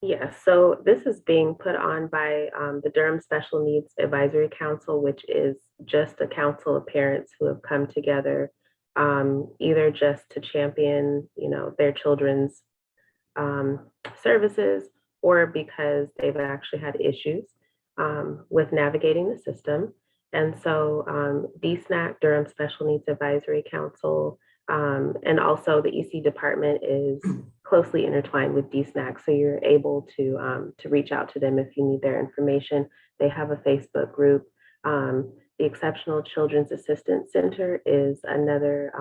Yes, so this is being put on by the Durham Special Needs Advisory Council, which is just a council of parents who have come together either just to champion, their children's services, or because they've actually had issues with navigating the system. And so DSNAC, Durham Special Needs Advisory Council, and also the EC department is closely intertwined with DSNAC, so you're able to reach out to them if you need their information. They have a Facebook group. The Exceptional Children's Assistance Center is another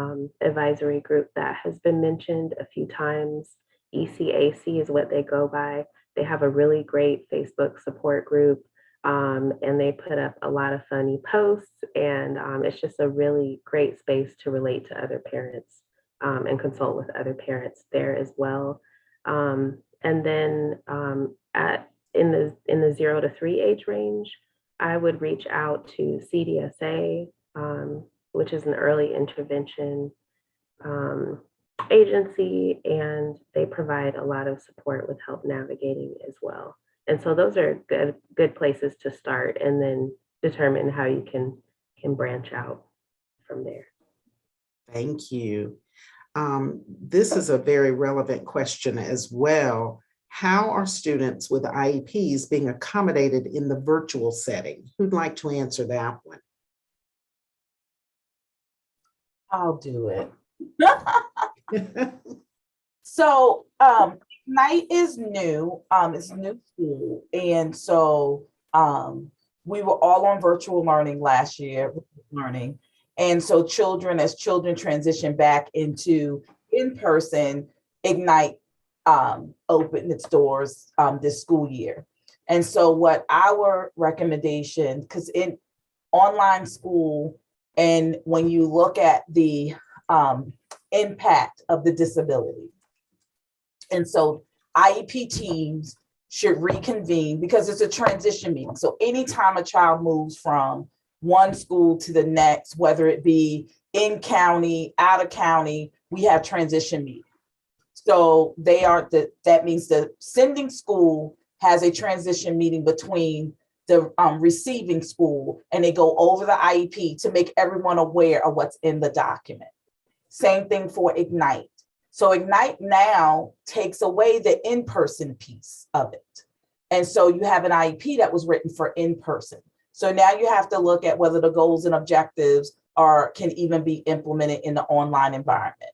advisory group that has been mentioned a few times. ECAC is what they go by. They have a really great Facebook support group, and they put up a lot of funny posts, and it's just a really great space to relate to other parents and consult with other parents there as well. And then in the 0 to 3 age range, I would reach out to CDSA, which is an early intervention agency, and they provide a lot of support with help navigating as well. And so those are good places to start, and then determine how you can branch out from there. Thank you. This is a very relevant question as well. How are students with IEPs being accommodated in the virtual setting? Who'd like to answer that one? I'll do it. So Ignite is new. It's a new school. And so we were all on virtual learning last year, And so as children transition back into in-person, Ignite opened its doors this school year. And so what our recommendation, because in online school, and when you look at the impact of the disability, and so IEP teams should reconvene because it's a transition meeting. So anytime a child moves from one school to the next, whether it be in county, out of county, we have transition meetings. So that means the sending school has a transition meeting between the receiving school, and they go over the IEP to make everyone aware of what's in the document. Same thing for Ignite. So Ignite now takes away the in-person piece of it. And so you have an IEP that was written for in-person. So now you have to look at whether the goals and objectives can even be implemented in the online environment.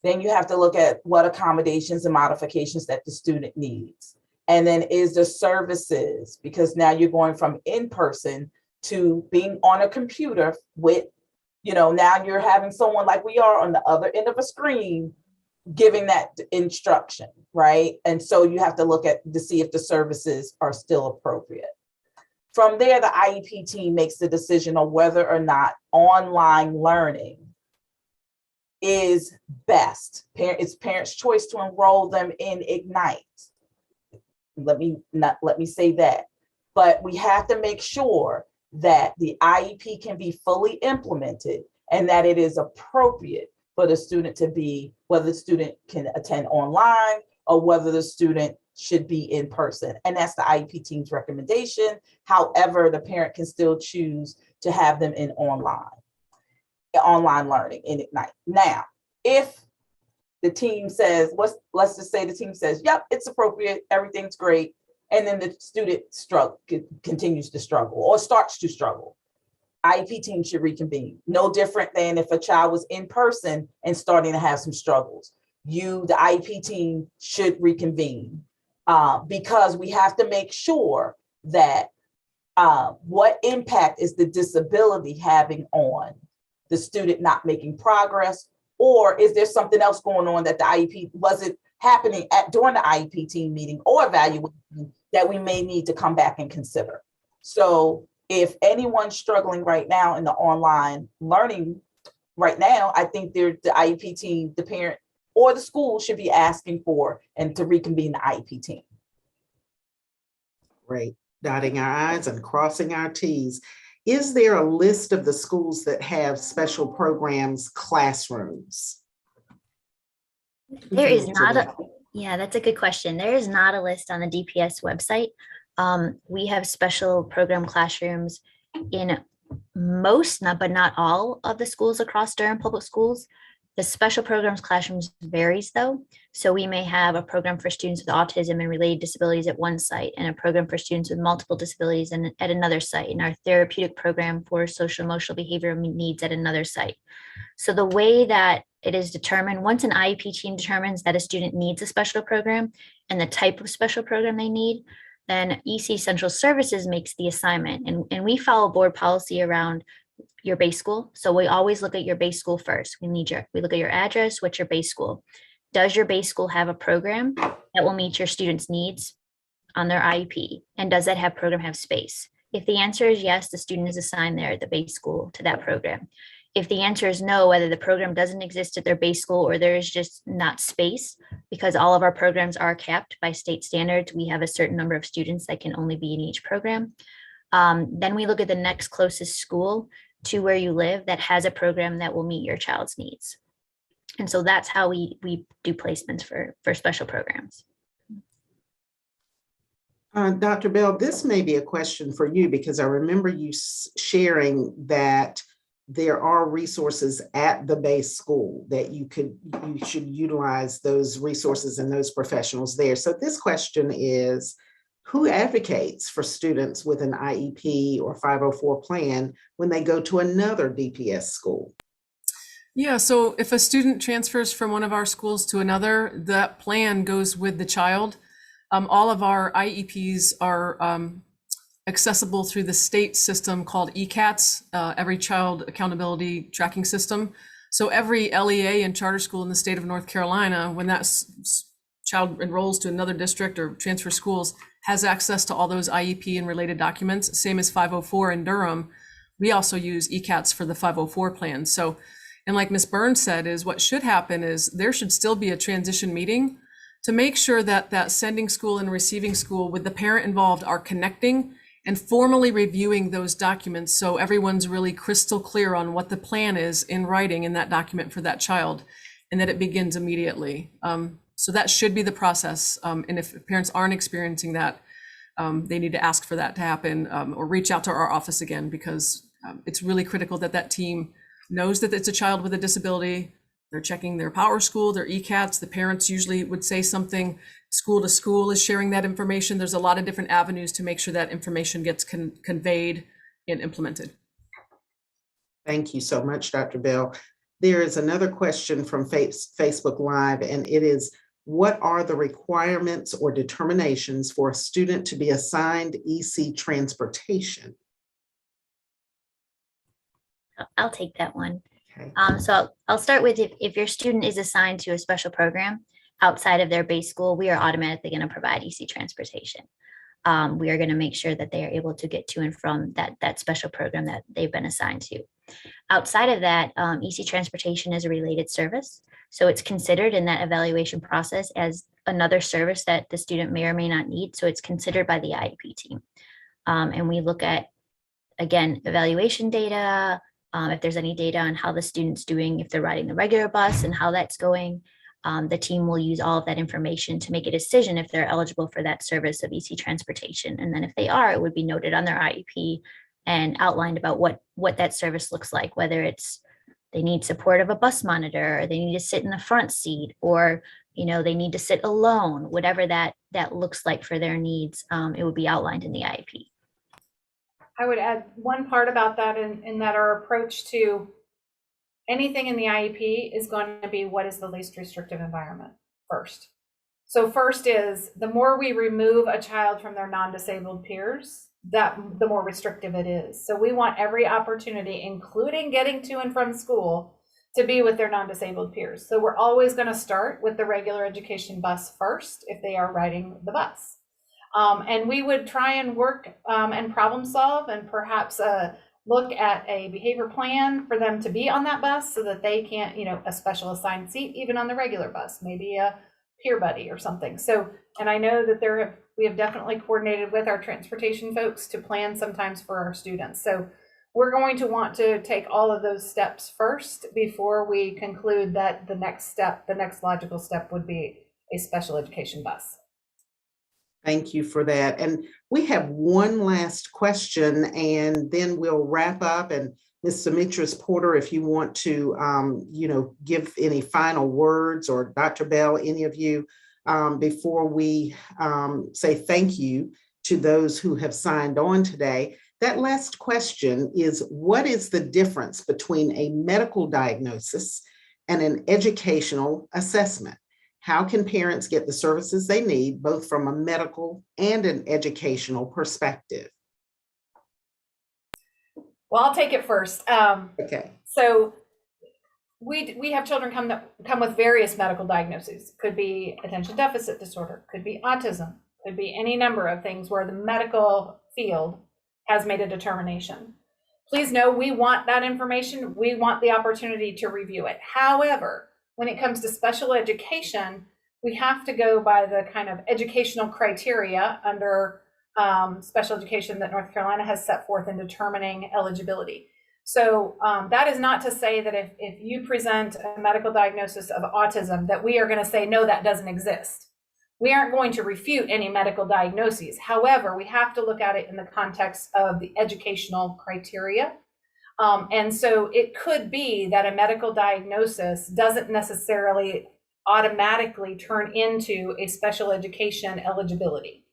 Then you have to look at what accommodations and modifications that the student needs. And then is the services, because now you're going from in-person to being on a computer with, now you're having someone like we are on the other end of a screen giving that instruction, right? And so you have to look at to see if the services are still appropriate. From there, the IEP team makes the decision on whether or not online learning is best. It's parents' choice to enroll them in Ignite. Let me say that. But we have to make sure that the IEP can be fully implemented and that it is appropriate for the student to be, whether the student can attend online or whether the student should be in person. And that's the IEP team's recommendation. However, the parent can still choose to have them in online learning in Ignite. Now, if the team says, let's just say the team says, yep, it's appropriate, everything's great, and then the student continues to struggle or starts to struggle, IEP team should reconvene. No different than if a child was in person and starting to have some struggles. The IEP team should reconvene because we have to make sure that what impact is the disability having on the student not making progress, or is there something else going on that the IEP wasn't happening during the IEP team meeting or evaluation that we may need to come back and consider. So if anyone's struggling right now in the online learning right now, I think the IEP team, the parent or the school should be asking for and to reconvene the IEP team. Great. Dotting our I's and crossing our T's. Is there a list of the schools that have special programs classrooms? There is not yeah, that's a good question. There is not a list on the DPS website. We have special program classrooms in most, but not all of the schools across Durham Public Schools. The special programs classrooms varies though. So we may have a program for students with autism and related disabilities at one site and a program for students with multiple disabilities at another site, and our therapeutic program for social emotional behavioral needs at another site. So the way that it is determined, once an IEP team determines that a student needs a special program and the type of special program they need, then EC Central Services makes the assignment. And we follow board policy around your base school. So we always look at your base school first. We look at your address, what's your base school? Does your base school have a program that will meet your students' needs on their IEP? And does that program have space? If the answer is yes, the student is assigned there at the base school to that program. If the answer is no, whether the program doesn't exist at their base school or there is just not space, because all of our programs are capped by state standards, we have a certain number of students that can only be in each program. Then we look at the next closest school to where you live that has a program that will meet your child's needs. And so that's how we do placements for special programs. Dr. Bell, this may be a question for you because I remember you sharing that there are resources at the base school that you should utilize those resources and those professionals there. So this question is, who advocates for students with an IEP or 504 plan when they go to another DPS school? Yeah, so if a student transfers from one of our schools to another, that plan goes with the child. All of our IEPs are accessible through the state system called ECATS, every child accountability tracking system. So every LEA and charter school in the state of North Carolina, when that child enrolls to another district or transfer schools, has access to all those IEP and related documents, same as 504 in Durham. We also use ECATS for the 504 plan. So, and like Ms. Burns said, is what should happen is there should still be a transition meeting to make sure that that sending school and receiving school with the parent involved are connecting and formally reviewing those documents so everyone's really crystal clear on what the plan is in writing in that document for that child, and that it begins immediately. So that should be the process. And if parents aren't experiencing that, they need to ask for that to happen or reach out to our office again, because it's really critical that that team knows that it's a child with a disability. They're checking their Power School, their ECATs. The parents usually would say something. School to school is sharing that information. There's a lot of different avenues to make sure that information gets conveyed and implemented. Thank you so much, Dr. Bell. There is another question from Facebook Live, and it is, what are the requirements or determinations for a student to be assigned EC transportation? I'll take that one. Okay. So I'll start with if your student is assigned to a special program outside of their base school, we are automatically going to provide EC transportation. We are going to make sure that they are able to get to and from that special program that they've been assigned to. Outside of that, EC transportation is a related service. So it's considered in that evaluation process as another service that the student may or may not need. So it's considered by the Iep team. And we look at, again, evaluation data, if there's any data on how the student's doing, if they're riding the regular bus and how that's going. The team will use all of that information to make a decision if they're eligible for that service of EC transportation. And then if they are, it would be noted on their IEP and outlined about what that service looks like, whether it's they need support of a bus monitor, or they need to sit in the front seat, or they need to sit alone, whatever that looks like for their needs, it would be outlined in the IEP. I would add one part about that in that our approach to anything in the IEP is going to be what is the least restrictive environment first. So first is the more we remove a child from their non-disabled peers, the more restrictive it is. So we want every opportunity, including getting to and from school, to be with their non-disabled peers. So we're always going to start with the regular education bus first if they are riding the bus. And we would try and work and problem solve and perhaps look at a behavior plan for them to be on that bus so that they can't, a special assigned seat, even on the regular bus, maybe a peer buddy or something. So, and I know that we have definitely coordinated with our transportation folks to plan sometimes for our students. So we're going to want to take all of those steps first before we conclude that the next logical step would be a special education bus. Thank you for that. And we have one last question, and then we'll wrap up. And Ms. Demetrius Porter, if you want to, give any final words, or Dr. Bell, any of you, before we say thank you to those who have signed on today. That last question is, what is the difference between a medical diagnosis and an educational assessment? How can parents get the services they need, both from a medical and an educational perspective? Well, I'll take it first. Okay. So we have children come with various medical diagnoses. Could be attention deficit disorder, could be autism, could be any number of things where the medical field has made a determination. Please know we want that information. We want the opportunity to review it. However, when it comes to special education, we have to go by the kind of educational criteria under special education that North Carolina has set forth in determining eligibility. So that is not to say that if you present a medical diagnosis of autism, that we are going to say, no, that doesn't exist. We aren't going to refute any medical diagnoses. However, we have to look at it in the context of the educational criteria. And so it could be that a medical diagnosis doesn't necessarily automatically turn into a special education eligibility.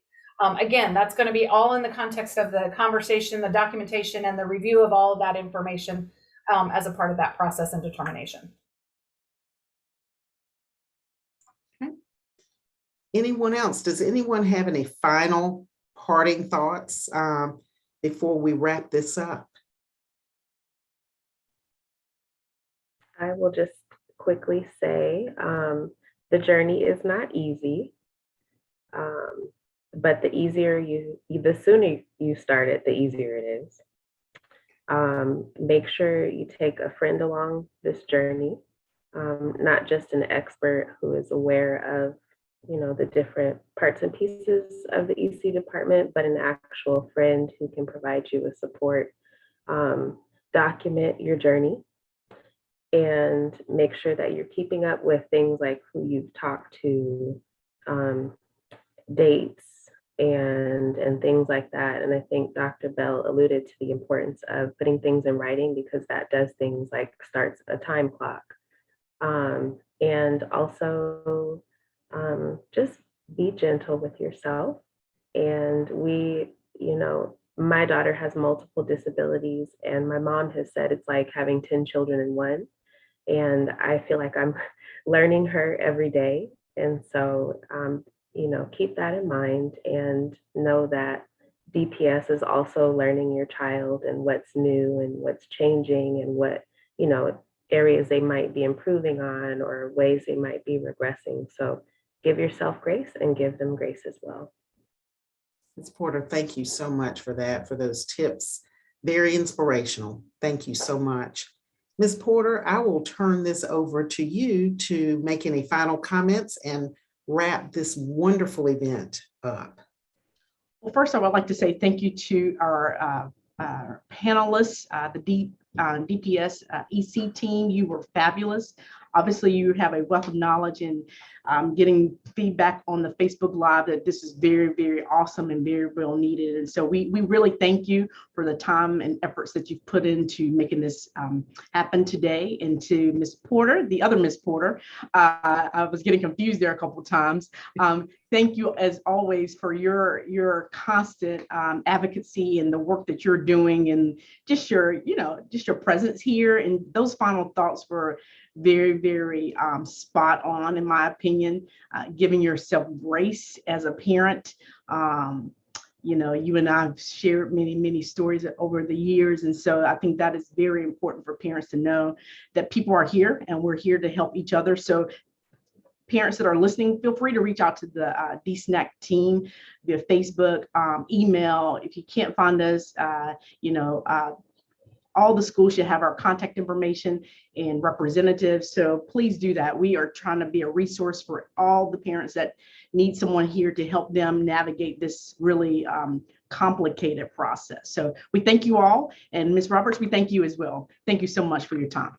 Again, that's going to be all in the context of the conversation, the documentation, and the review of all of that information as a part of that process and determination. Okay. Anyone else? Does anyone have any final parting thoughts before we wrap this up? I will just quickly say the journey is not easy, but the sooner you start it, the easier it is. Make sure you take a friend along this journey, not just an expert who is aware of the different parts and pieces of the EC department, but an actual friend who can provide you with support. Document your journey. And make sure that you're keeping up with things like who you've talked to, dates, and things like that. And I think Dr. Bell alluded to the importance of putting things in writing, because that does things like starts a time clock. And also just be gentle with yourself. And my daughter has multiple disabilities, and my mom has said it's like having 10 children in one. And I feel like I'm learning her every day. And so, keep that in mind and know that DPS is also learning your child and what's new and what's changing and what, areas they might be improving on or ways they might be regressing. So give yourself grace and give them grace as well. Ms. Porter, thank you so much for that, for those tips. Very inspirational. Thank you so much. Ms. Porter, I will turn this over to you to make any final comments and wrap this wonderful event up. Well, first, I would like to say thank you to our panelists, the DPS EC team. You were fabulous. Obviously, you have a wealth of knowledge, and getting feedback on the Facebook Live that this is very, very awesome and very well needed. And so we really thank you for the time and efforts that you've put into making this happen today. And to Ms. Porter, the other Ms. Porter, I was getting confused there a couple of times. Thank you, as always, for your constant advocacy and the work that you're doing, and just your presence here. And those final thoughts were very, very spot on, in my opinion. Giving yourself grace as a parent. You and I have shared many, many stories over the years. And so I think that is very important for parents to know that people are here and we're here to help each other. So parents that are listening, feel free to reach out to the DSNAC team via Facebook, email. If you can't find us, all the schools should have our contact information and representatives. So please do that. We are trying to be a resource for all the parents that need someone here to help them navigate this really complicated process. So we thank you all. And Ms. Roberts, we thank you as well. Thank you so much for your time.